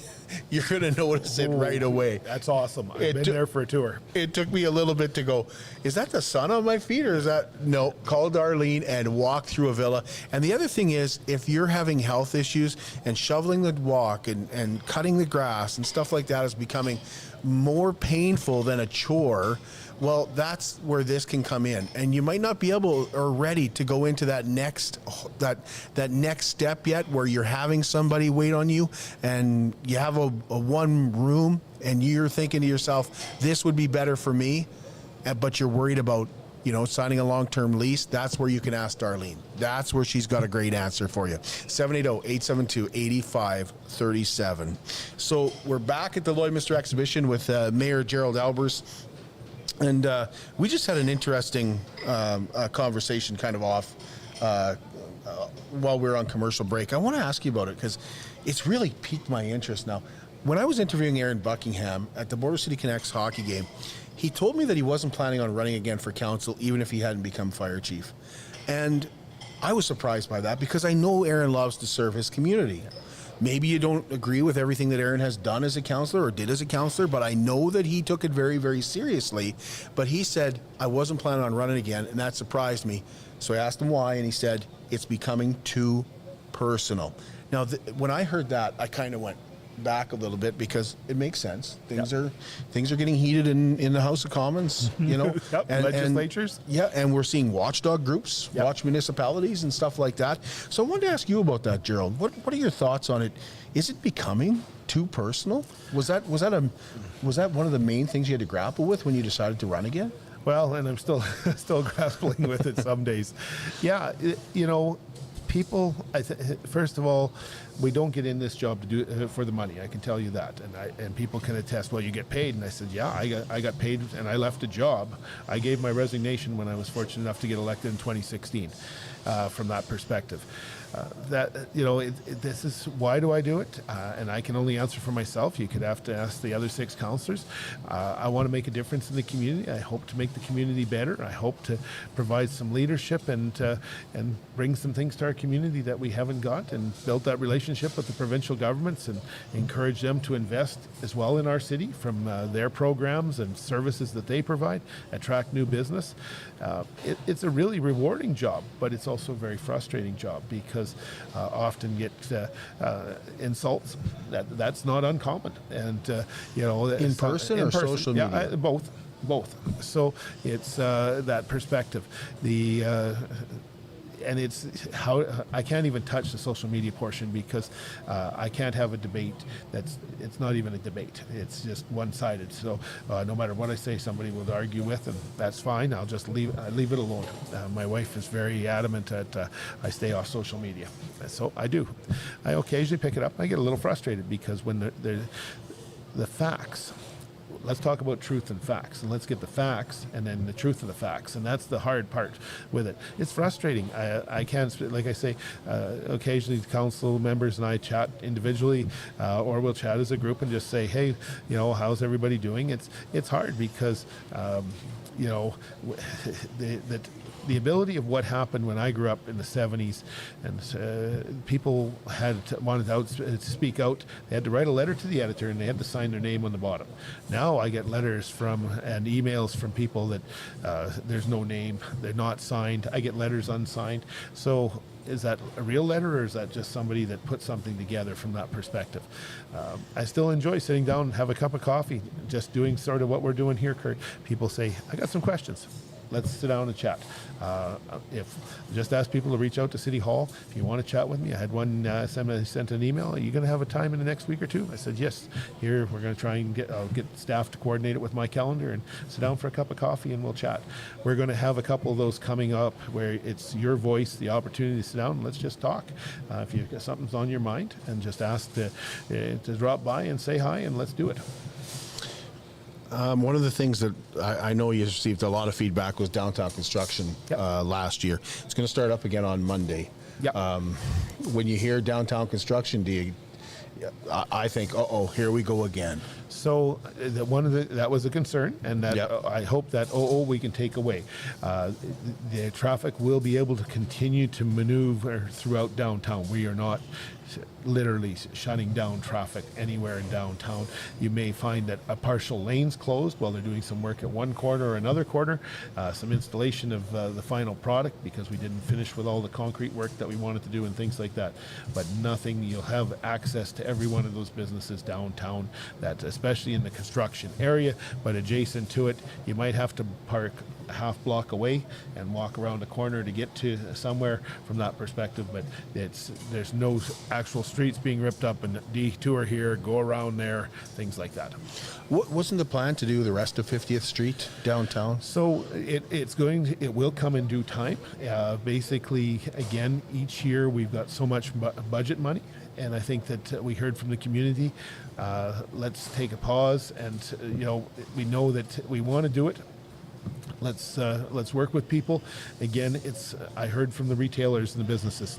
You're going to notice it right away. That's awesome. I've been there for a tour. It took me a little bit to go, is that the sun on my feet or is that? No, call Darlene and walk through a villa. And the other thing is, if you're having health issues and shoveling the walk and cutting the grass and stuff like that is becoming more painful than a chore, well, that's where this can come in, and you might not be able or ready to go into that next step yet, where you're having somebody wait on you, and you have a one room, and you're thinking to yourself, this would be better for me, but you're worried about signing a long-term lease. That's where you can ask Darlene. That's where she's got a great answer for you. 780-872-8537. So we're back at the Lloydminster exhibition with Mayor Gerald Aalbers. And we just had an interesting conversation kind of off while we were on commercial break. I want to ask you about it because it's really piqued my interest now. When I was interviewing Aaron Buckingham at the Border City Connects hockey game, he told me that he wasn't planning on running again for council even if he hadn't become fire chief. And I was surprised by that because I know Aaron loves to serve his community. Maybe you don't agree with everything that Aaron has done as a councillor or did as a councillor, but I know that he took it very, very seriously. But he said, I wasn't planning on running again, and that surprised me. So I asked him why, and he said, it's becoming too personal. Now, when I heard that, I kind of went back a little bit because it makes sense. Things are getting heated in the House of Commons, and legislatures. And we're seeing watchdog groups, watch municipalities and stuff like that. So I wanted to ask you about that, Gerald. What are your thoughts on it? Is it becoming too personal? Was that one of the main things you had to grapple with when you decided to run again? Well, and I'm still grappling with it some days. Yeah, people, first of all, we don't get in this job to do it for the money. I can tell you that, and people can attest. Well, you get paid, and I said, yeah, I got paid, and I left a job. I gave my resignation when I was fortunate enough to get elected in 2016. From that perspective, this is why do I do it, and I can only answer for myself. You could have to ask the other 6 councillors. I want to make a difference in the community. I hope to make the community better. I hope to provide some leadership and bring some things to our community that we haven't got, and build that relationship with the provincial governments and encourage them to invest as well in our city from their programs and services that they provide, attract new business. It's a really rewarding job, but it's also a very frustrating job because often get insults. That's not uncommon, and in person or social media? Both. So it's that perspective. and it's how I can't even touch the social media portion because I can't have a debate it's not even a debate. It's just one-sided. So no matter what I say, somebody will argue with, and that's fine. I'll just leave it alone. My wife is very adamant that I stay off social media. So I do. I occasionally pick it up. I get a little frustrated because when the facts, let's talk about truth and facts, and let's get the facts and then the truth of the facts, and that's the hard part with it. It's frustrating. I can't, like I say, occasionally the council members and I chat individually, or we'll chat as a group and just say, hey, how's everybody doing? It's hard because the ability of what happened when I grew up in the 70s, and people wanted to speak out. They had to write a letter to the editor, and they had to sign their name on the bottom. Now I get letters and emails from people that there's no name, they're not signed. I get letters unsigned. So is that a real letter, or is that just somebody that put something together from that perspective? I still enjoy sitting down and have a cup of coffee, just doing sort of what we're doing here, Kurt. People say, I got some questions. Let's sit down and chat. Just ask people to reach out to City Hall if you want to chat with me. I had one sent an email. Are you going to have a time in the next week or two? I said yes. Here we're going to try and get staff to coordinate it with my calendar and sit down for a cup of coffee and we'll chat. We're going to have a couple of those coming up where it's your voice, the opportunity to sit down and let's just talk. If you've got something's on your mind, and just ask to drop by and say hi and let's do it. One of the things that I know you received a lot of feedback was downtown construction last year. It's going to start up again on Monday. Yep. When you hear downtown construction, I think, here we go again. So that was a concern, and that I hope that we can take away. The traffic will be able to continue to maneuver throughout downtown. We are not literally shutting down traffic anywhere in downtown. You may find that a partial lane's closed while they're doing some work at one corner or another corner, some installation of the final product because we didn't finish with all the concrete work that we wanted to do and things like that. But nothing, you'll have access to every one of those businesses downtown, that especially in the construction area, but adjacent to it, you might have to park a half block away and walk around a corner to get to somewhere from that perspective. But there's no actual streets being ripped up and detour here, go around there, things like that. Wasn't the plan to do the rest of 50th Street downtown? So it will come in due time. Basically, again, each year we've got so much budget money, and I think that we heard from the community, let's take a pause, and we know that we want to do it. Let's work with people. Again, I heard from the retailers and the businesses.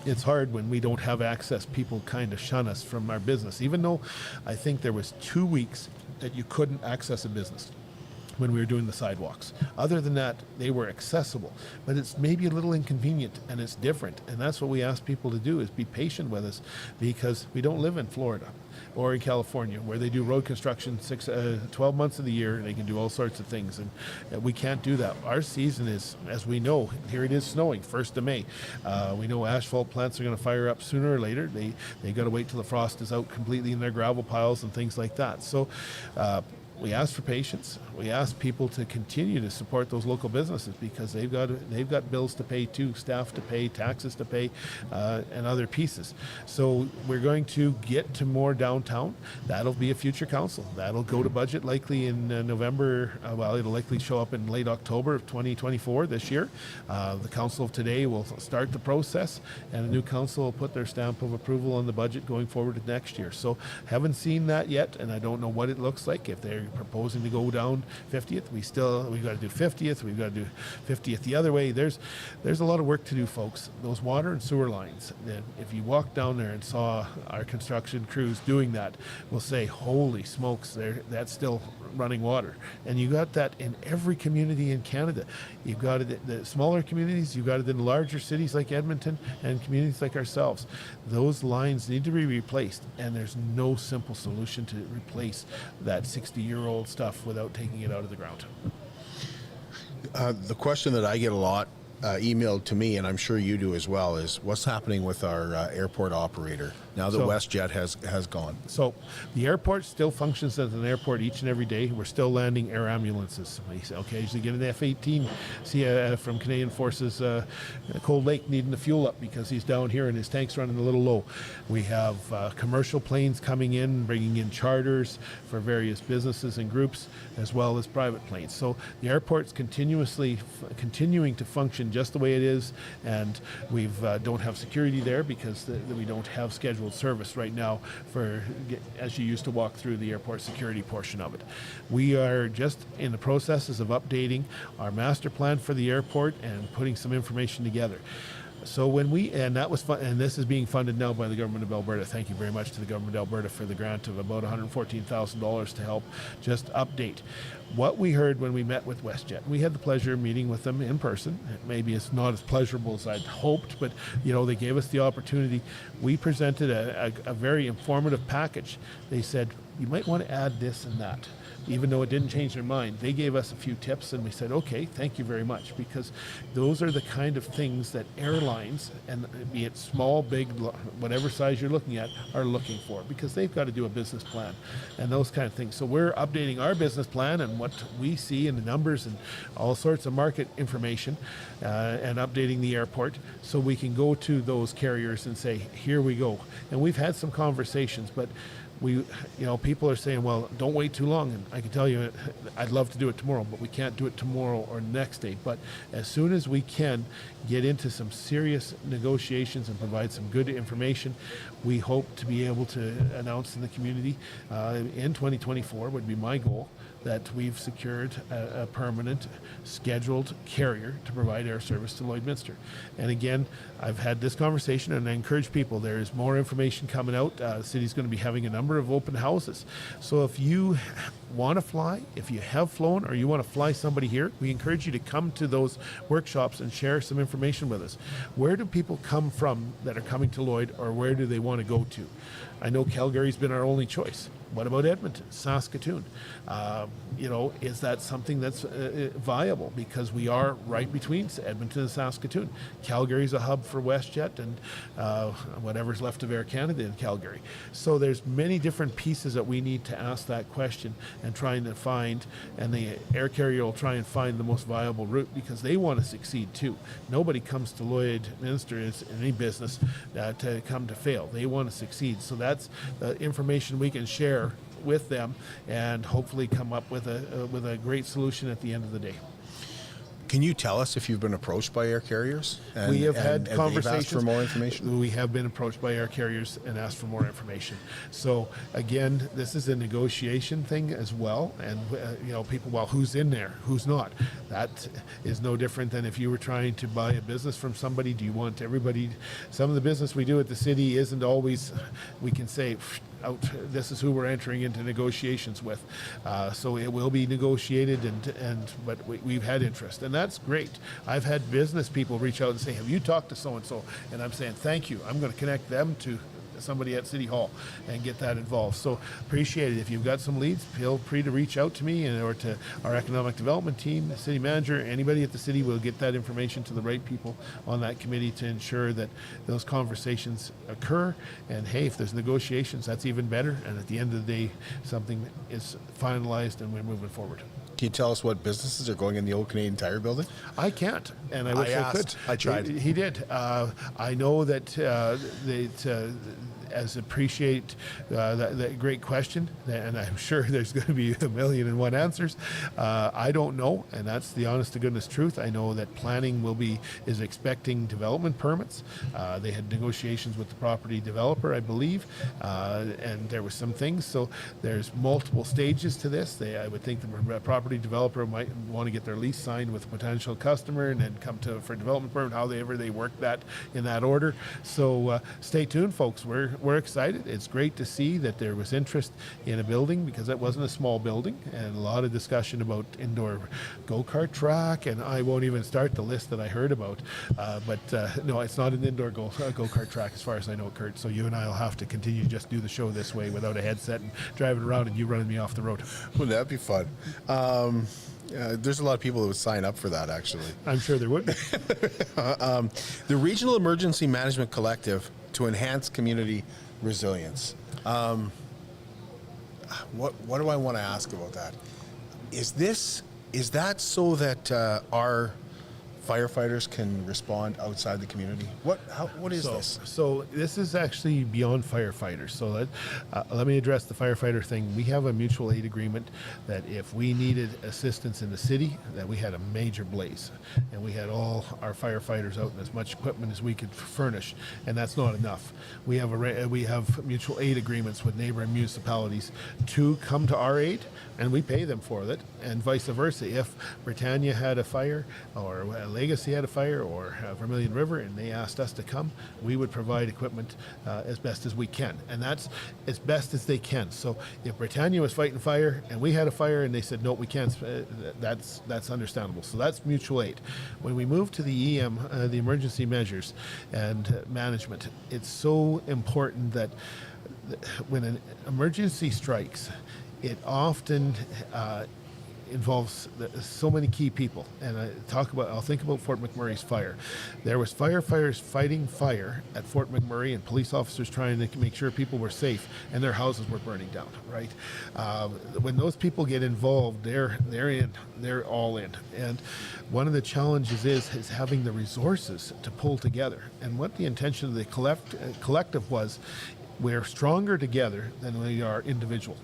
It's hard when we don't have access. People kind of shun us from our business, even though I think there was 2 weeks that you couldn't access a business when we were doing the sidewalks. Other than that, they were accessible, but it's maybe a little inconvenient and it's different. And that's what we ask people to do, is be patient with us, because we don't live in Florida or in California where they do road construction 12 months of the year, and they can do all sorts of things. And we can't do that. Our season is, as we know, here it is snowing 1st of May. We know asphalt plants are going to fire up sooner or later. They got to wait till the frost is out completely in their gravel piles and things like that. So we ask for patience. We ask people to continue to support those local businesses, because they've got bills to pay too, staff to pay, taxes to pay, and other pieces. So we're going to get to more downtown. That'll be a future council. That'll go to budget likely in November. It'll likely show up in late October of 2024 this year. The council of today will start the process, and the new council will put their stamp of approval on the budget going forward to next year. So haven't seen that yet, and I don't know what it looks like. If they're proposing to go down 50th, we've got to do 50th. We've got to do 50th the other way. There's a lot of work to do, folks. Those water and sewer lines, if you walk down there and saw our construction crews doing that, will say, holy smokes, that's still running water. And you got that in every community in Canada. You've got it in the smaller communities, you've got it in larger cities like Edmonton, and communities like ourselves. Those lines need to be replaced, and there's no simple solution to replace that 60-year-old stuff without taking it out of the ground. The question that I get a lot emailed to me, and I'm sure you do as well, is what's happening with our airport operator now that WestJet has gone. So the airport still functions as an airport each and every day. We're still landing air ambulances. We occasionally get an F-18 from Canadian Forces Cold Lake needing to fuel up because he's down here and his tank's running a little low. We have commercial planes coming in, bringing in charters for various businesses and groups, as well as private planes. So the airport's continuing to function just the way it is, and we don't have security there because we don't have scheduled service right now as you used to walk through the airport security portion of it. We are just in the processes of updating our master plan for the airport and putting some information together. So and that was fun, and this is being funded now by the Government of Alberta. Thank you very much to the Government of Alberta for the grant of about $114,000 to help just update. What we heard when we met with WestJet, we had the pleasure of meeting with them in person. Maybe it's not as pleasurable as I'd hoped, but they gave us the opportunity. We presented a very informative package. They said, you might want to add this and that. Even though it didn't change their mind, they gave us a few tips and we said, okay, thank you very much, because those are the kind of things that airlines, and be it small, big, whatever size you're looking at, are looking for, because they've got to do a business plan and those kind of things. So we're updating our business plan and what we see in the numbers and all sorts of market information and updating the airport so we can go to those carriers and say, here we go. And we've had some conversations, but people are saying, well, don't wait too long. And I can tell you, I'd love to do it tomorrow, but we can't do it tomorrow or next day. But as soon as we can get into some serious negotiations and provide some good information, we hope to be able to announce in the community in 2024 would be my goal, that we've secured a permanent scheduled carrier to provide air service to Lloydminster. And again, I've had this conversation and I encourage people, there is more information coming out. The city's going to be having a number of open houses. So if you want to fly, if you have flown, or you want to fly somebody here, we encourage you to come to those workshops and share some information with us. Where do people come from that are coming to Lloyd, or where do they want to go to? I know Calgary's been our only choice. What about Edmonton, Saskatoon? Is that something that's viable? Because we are right between Edmonton and Saskatoon. Calgary's a hub for WestJet and whatever's left of Air Canada in Calgary. So there's many different pieces that we need to ask that question and trying to find, and the air carrier will try and find the most viable route because they want to succeed too. Nobody comes to Lloydminster as any business to come to fail. They want to succeed. So that's the information we can share with them and hopefully come up with a great solution at the end of the day. Can you tell us if you've been approached by air carriers? We have had conversations. They've asked for more information? We have been approached by air carriers and asked for more information. So again, this is a negotiation thing as well. And people, well, who's in there? Who's not? That is no different than if you were trying to buy a business from somebody. Do you want everybody? Some of the business we do at the city isn't always, we can say, this is who we're entering into negotiations with. So it will be negotiated, but we've had interest, and that's great. I've had business people reach out and say, have you talked to so-and-so? And I'm saying, thank you. I'm going to connect them to somebody at City Hall and get that involved. So appreciate it. If you've got some leads, feel free to reach out to me or to our economic development team, the city manager, anybody at the city will get that information to the right people on that committee to ensure that those conversations occur. And hey, if there's negotiations, that's even better. And at the end of the day, something is finalized and we're moving forward. Can you tell us what businesses are going in the old Canadian Tire building? I can't, and I wish I could. I tried. He did. I know that as appreciate that great question, and I'm sure there's going to be 1,000,001 answers. I don't know, and that's the honest to goodness truth. I know that planning is expecting development permits. They had negotiations with the property developer, I believe, and there were some things. So there's multiple stages to this. I would think the property developer might want to get their lease signed with a potential customer and then come for development permit, however they work that in that order. So stay tuned, folks. We're we're excited. It's great to see that there was interest in a building, because it wasn't a small building, and a lot of discussion about indoor go-kart track, and I won't even start the list that I heard about. But no, it's not an indoor go-kart track as far as I know, Kurt. So you and I will have to continue to just do the show this way without a headset and driving around and you running me off the road. Wouldn't that be fun? There's a lot of people that would sign up for that, actually. I'm sure there would be. The Regional Emergency Management Collective to enhance community resilience. What do I want to ask about that? Is that so that our firefighters can respond outside the community? What is this? So this is actually beyond firefighters. So let me address the firefighter thing. We have a mutual aid agreement that if we needed assistance in the city, that we had a major blaze, and we had all our firefighters out and as much equipment as we could furnish, and that's not enough. We have mutual aid agreements with neighboring municipalities to come to our aid, and we pay them for it, and vice versa. If Britannia had a fire, or Legacy had a fire, or Vermilion River, and they asked us to come, we would provide equipment as best as we can, and that's as best as they can. So if Britannia was fighting fire and we had a fire and they said no, we can't, that's understandable. So that's mutual aid. When we move to the EM, the emergency measures and management, it's so important that when an emergency strikes, it often involves so many key people, and I'll think about Fort McMurray's fire. There was firefighters fighting fire at Fort McMurray and police officers trying to make sure people were safe, and their houses were burning down, right? When those people get involved, they're all in. And one of the challenges is having the resources to pull together. And what the intention of the collective was, we're stronger together than we are individual.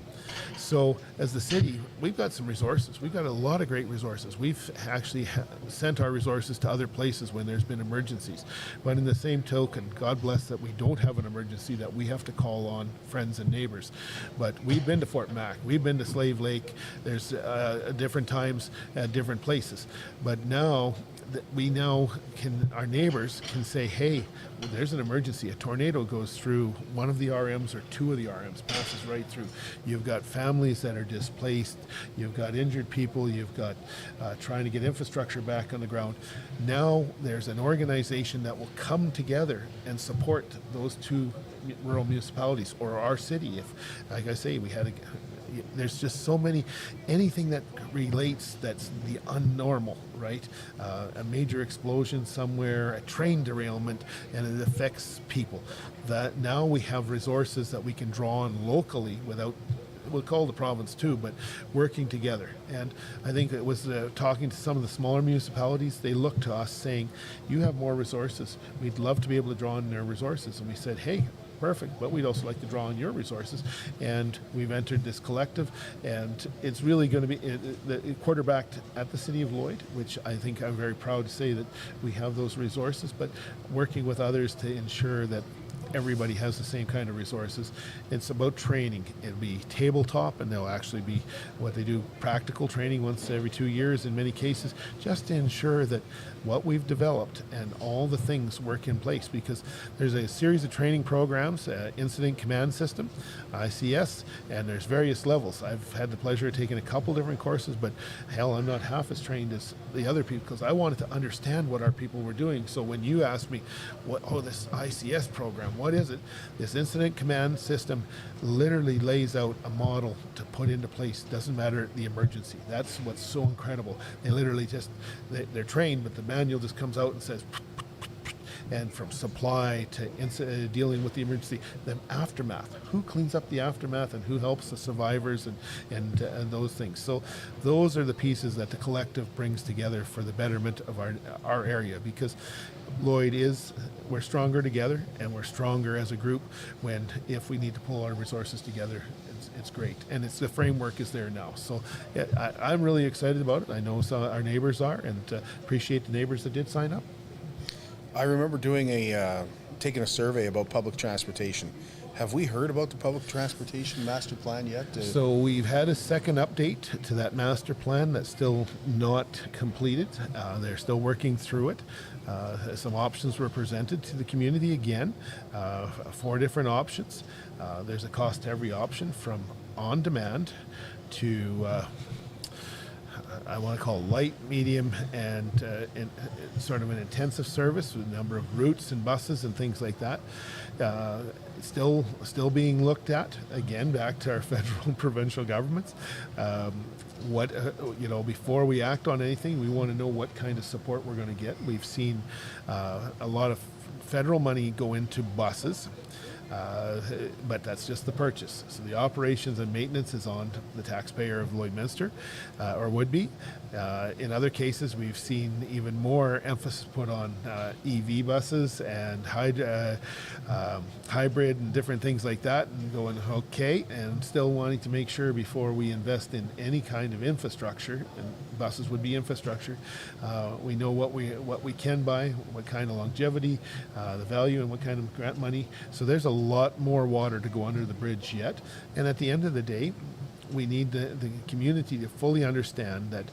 So as the city, we've got some resources. We've got a lot of great resources. We've actually sent our resources to other places when there's been emergencies. But in the same token, God bless that we don't have an emergency that we have to call on friends and neighbors. But we've been to Fort Mac. We've been to Slave Lake. There's different times at different places. But now, our neighbors can say, hey, there's an emergency. A tornado goes through one of the RMs or two of the RMs, passes right through. You've got families that are displaced. You've got injured people. You've got trying to get infrastructure back on the ground. Now there's an organization that will come together and support those two rural municipalities or our city. If, like I say, there's just so many, anything that relates that's the unnormal, right? A major explosion somewhere, a train derailment, and it affects people. That now we have resources that we can draw on locally without, we'll call the province too, but working together. And I think it was talking to some of the smaller municipalities, they looked to us saying, you have more resources. We'd love to be able to draw on their resources. And we said, hey, perfect, but we'd also like to draw on your resources. And we've entered this collective, and it's really going to be quarterbacked at the City of Lloyd, which I think I'm very proud to say that we have those resources, but working with others to ensure that everybody has the same kind of resources. It's about training. It'll be tabletop, and they'll actually be what they do, practical training once every 2 years in many cases, just to ensure that what we've developed and all the things work in place, because there's a series of training programs, Incident Command System, ICS, and there's various levels. I've had the pleasure of taking a couple different courses, but hell, I'm not half as trained as the other people because I wanted to understand what our people were doing. So when you asked me, this ICS program, what is it? This Incident Command System literally lays out a model to put into place. Doesn't matter the emergency. That's what's so incredible. They literally they're trained, but the manual just comes out and says, and from supply to dealing with the emergency, the aftermath. Who cleans up the aftermath and who helps the survivors and those things. So those are the pieces that the collective brings together for the betterment of our area, because Lloyd we're stronger together, and we're stronger as a group if we need to pull our resources together. It's great, and the framework is there now. So I'm really excited about it. I know some of our neighbors are, and appreciate the neighbors that did sign up. I remember taking a survey about public transportation. Have we heard about the public transportation master plan yet? So we've had a second update to that master plan that's still not completed. They're still working through it. Some options were presented to the community again, 4 different options. There's a cost to every option, from on demand to I want to call light, medium, and sort of an intensive service with a number of routes and buses and things like that. Still being looked at, again, back to our federal and provincial governments. Before we act on anything, we want to know what kind of support we're going to get. We've seen a lot of federal money go into buses. But that's just the purchase. So the operations and maintenance is on the taxpayer of Lloydminster, or would be. In other cases, we've seen even more emphasis put on EV buses and hybrid and different things like that, and going, okay, and still wanting to make sure before we invest in any kind of infrastructure, and buses would be infrastructure, we know what we can buy, what kind of longevity, the value, and what kind of grant money. So there's a lot more water to go under the bridge yet. And at the end of the day, we need the community to fully understand that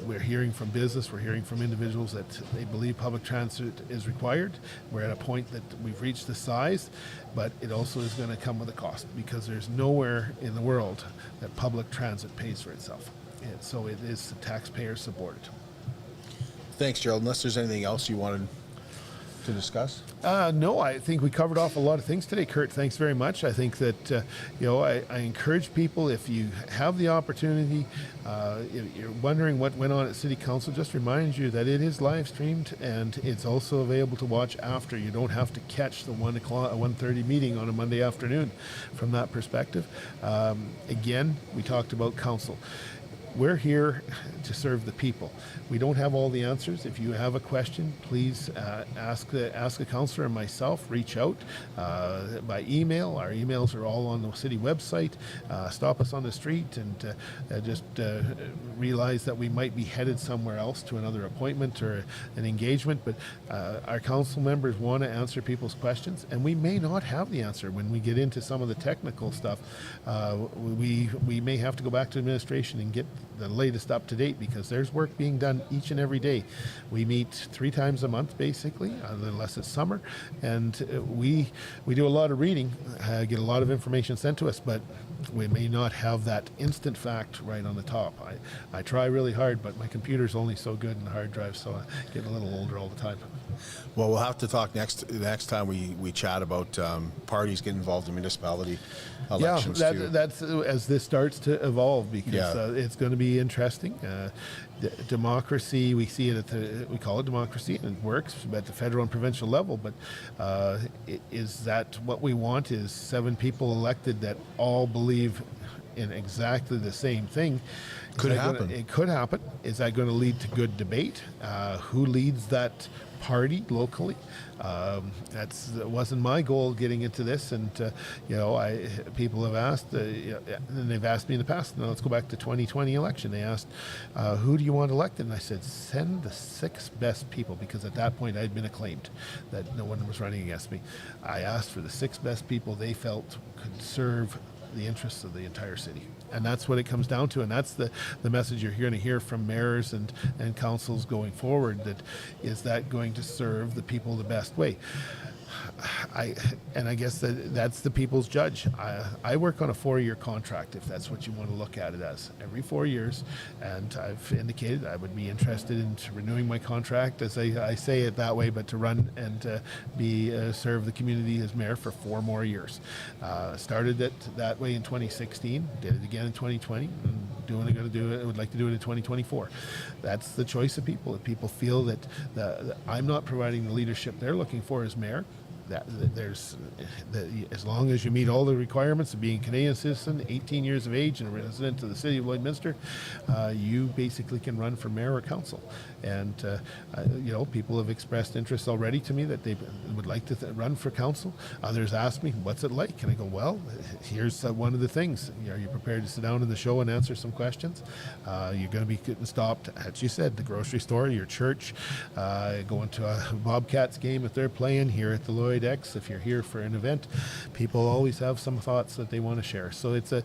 we're hearing from business, we're hearing from individuals that they believe public transit is required. We're at a point that we've reached the size, but it also is going to come with a cost, because there's nowhere in the world that public transit pays for itself. And so it is taxpayer supported. Thanks, Gerald. Unless there's anything else you wanted to discuss? No, I think we covered off a lot of things today, Kurt. Thanks very much. I think that, I encourage people, if you have the opportunity, if you're wondering what went on at City Council, just remind you that it is live streamed, and it's also available to watch after. You don't have to catch the 1:30 meeting on a Monday afternoon from that perspective. Again, we talked about council. We're here to serve the people. We don't have all the answers. If you have a question, please ask a councillor and myself. Reach out by email. Our emails are all on the city website. Stop us on the street and just realize that we might be headed somewhere else to another appointment or an engagement. But our council members want to answer people's questions, and we may not have the answer when we get into some of the technical stuff. We may have to go back to administration and get the latest up to date, because there's work being done each and every day. We meet 3 times a month, basically, unless it's summer, and we do a lot of reading, get a lot of information sent to us, but we may not have that instant fact right on the top. I try really hard, but my computer's only so good and the hard drive, so I get a little older all the time. Well, we'll have to talk next time we chat about parties getting involved in municipality elections. That's as this starts to evolve, because it's going to be interesting. Democracy, we see it we call it democracy, and it works at the federal and provincial level, but is that what we want? Is 7 people elected that all believe in exactly the same thing? Could happen. It could happen. Is that going to lead to good debate? Who leads that party locally? That wasn't my goal getting into this, and people have asked, and they've asked me in the past. Now let's go back to 2020 election. They asked, who do you want elected? And I said, send the 6 best people, because at that point I'd been acclaimed that no one was running against me. I asked for the 6 best people they felt could serve the interests of the entire city. And that's what it comes down to, and that's the message you're going to hear from mayors and councils going forward, that is that going to serve the people the best way. I guess that's the people's judge. I work on a 4-year contract, if that's what you want to look at it as, every 4 years, and I've indicated I would be interested in renewing my contract, as I say it that way, but to run and serve the community as mayor for 4 more years. Started it that way in 2016, did it again in 2020, and I would like to do it in 2024. That's the choice of people. If people feel that I'm not providing the leadership they're looking for as mayor, as long as you meet all the requirements of being a Canadian citizen, 18 years of age, and a resident of the city of Lloydminster, you basically can run for mayor or council. And people have expressed interest already to me that they would like to run for council. Others ask me, what's it like? And I go, well, here's one of the things. Are you prepared to sit down in the show and answer some questions? You're going to be getting stopped, as you said, the grocery store, your church, going to a Bobcats game if they're playing here at the Lloyd, Lloyd X, if you're here for an event, people always have some thoughts that they want to share. So it's a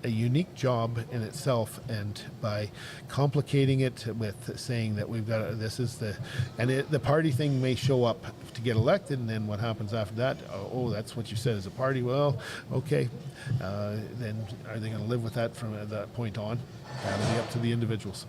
unique job in itself, and by complicating it with saying that we've got the party thing may show up to get elected, and then what happens after that? Oh, that's what you said is a party. Well, okay, then are they going to live with that from that point on? That'll be up to the individuals.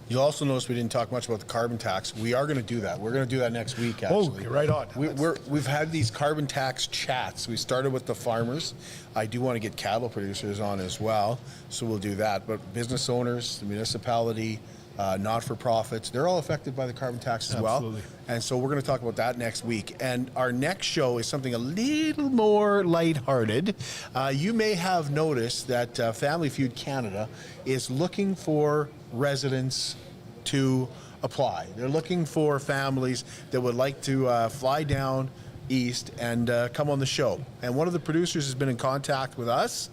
You also notice we didn't talk much about the carbon tax. We are going to do that. We're going to do that next week, actually. Oh, right on. We've had these carbon tax chats. We started with the farmers. I do want to get cattle producers on as well, so we'll do that. But business owners, the municipality, not-for-profits, they're all affected by the carbon tax as well. Absolutely. And so we're going to talk about that next week. And our next show is something a little more lighthearted. You may have noticed that Family Feud Canada is looking for residents to apply. They're looking for families that would like to fly down east and come on the show. And one of the producers has been in contact with us,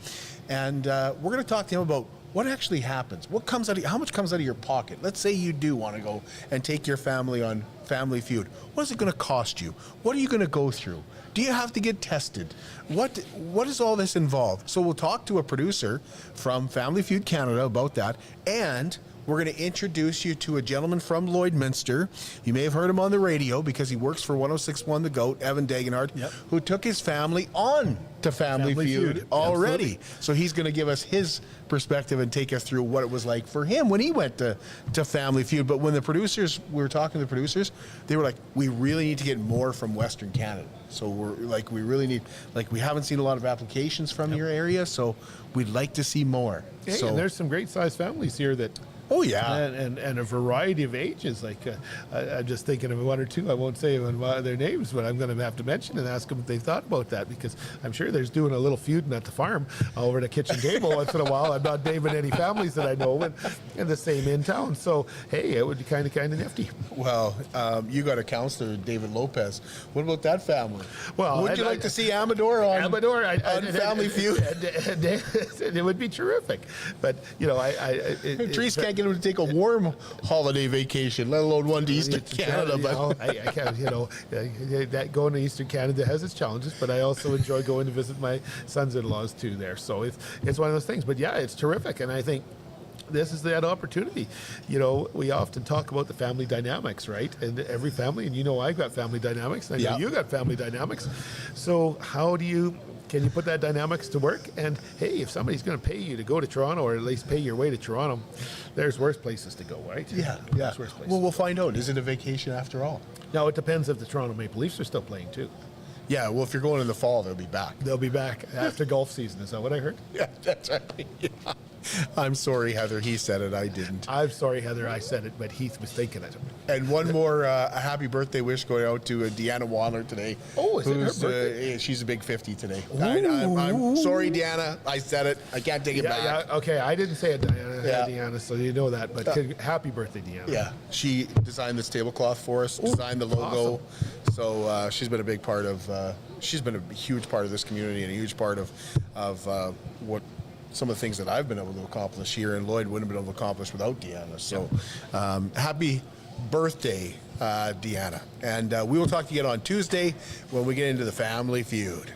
and we're going to talk to him about what actually happens. What comes out of, how much comes out of your pocket? Let's say you do want to go and take your family on Family Feud. What is it going to cost you? What are you going to go through? Do you have to get tested? What does all this involve? So we'll talk to a producer from Family Feud Canada about that, and we're going to introduce you to a gentleman from Lloydminster. You may have heard him on the radio because he works for 106.1 The Goat, Evan Dagenhart, who took his family on to Family Feud already. Absolutely. So he's going to give us his perspective and take us through what it was like for him when he went to Family Feud. But when we were talking to the producers, they were like, we really need to get more from Western Canada. So we're like, we really need, like, we haven't seen a lot of applications from your area, so we'd like to see more. Hey, so and there's some great sized families here that. Oh yeah, and a variety of ages. Like I'm just thinking of one or two. I won't say their names, but I'm going to have to mention and ask them if they thought about that, because I'm sure there's doing a little feuding at the farm over the kitchen table once in a while. I'm not naming any families that I know in the same in town. So hey, it would be kind of nifty. Well, you got a counselor, David Lopez. What about that family? Well, would you like to see Amador on Family Feud? It would be terrific, but you know, Trees can't get him to take a warm holiday vacation, let alone one to Eastern Canada. But I can't, that going to Eastern Canada has its challenges, but I also enjoy going to visit my sons-in-laws too there. So it's one of those things. But yeah, it's terrific, and I think this is that opportunity. You know, we often talk about the family dynamics, right? And every family, and you know, I've got family dynamics, and I know you got family dynamics. So how can you put that dynamics to work? And hey, if somebody's going to pay you to go to Toronto, or at least pay your way to Toronto, there's worse places to go, right? Yeah. Well, we'll find out. Is it a vacation after all? Now, it depends if the Toronto Maple Leafs are still playing too. Yeah, well, if you're going in the fall, they'll be back. They'll be back after golf season. Is that what I heard? Yeah, that's right. Yeah. I'm sorry, Heather. He said it. I didn't. I'm sorry, Heather. I said it, but Heath was thinking it. And one more a happy birthday wish going out to Deanna Wadler today. Oh, is it her birthday? She's a big 50 today. I'm sorry, Deanna. I said it. I can't take it back. Yeah, okay. I didn't say it, Deanna, so you know that. But happy birthday, Deanna. Yeah. She designed this tablecloth for us, designed the logo. Awesome. So she's been a big part of, she's been a huge part of this community, and a huge part of what some of the things that I've been able to accomplish here in Lloyd wouldn't have been able to accomplish without Deanna. So happy birthday, Deanna. And we will talk to you again on Tuesday when we get into the Family Feud.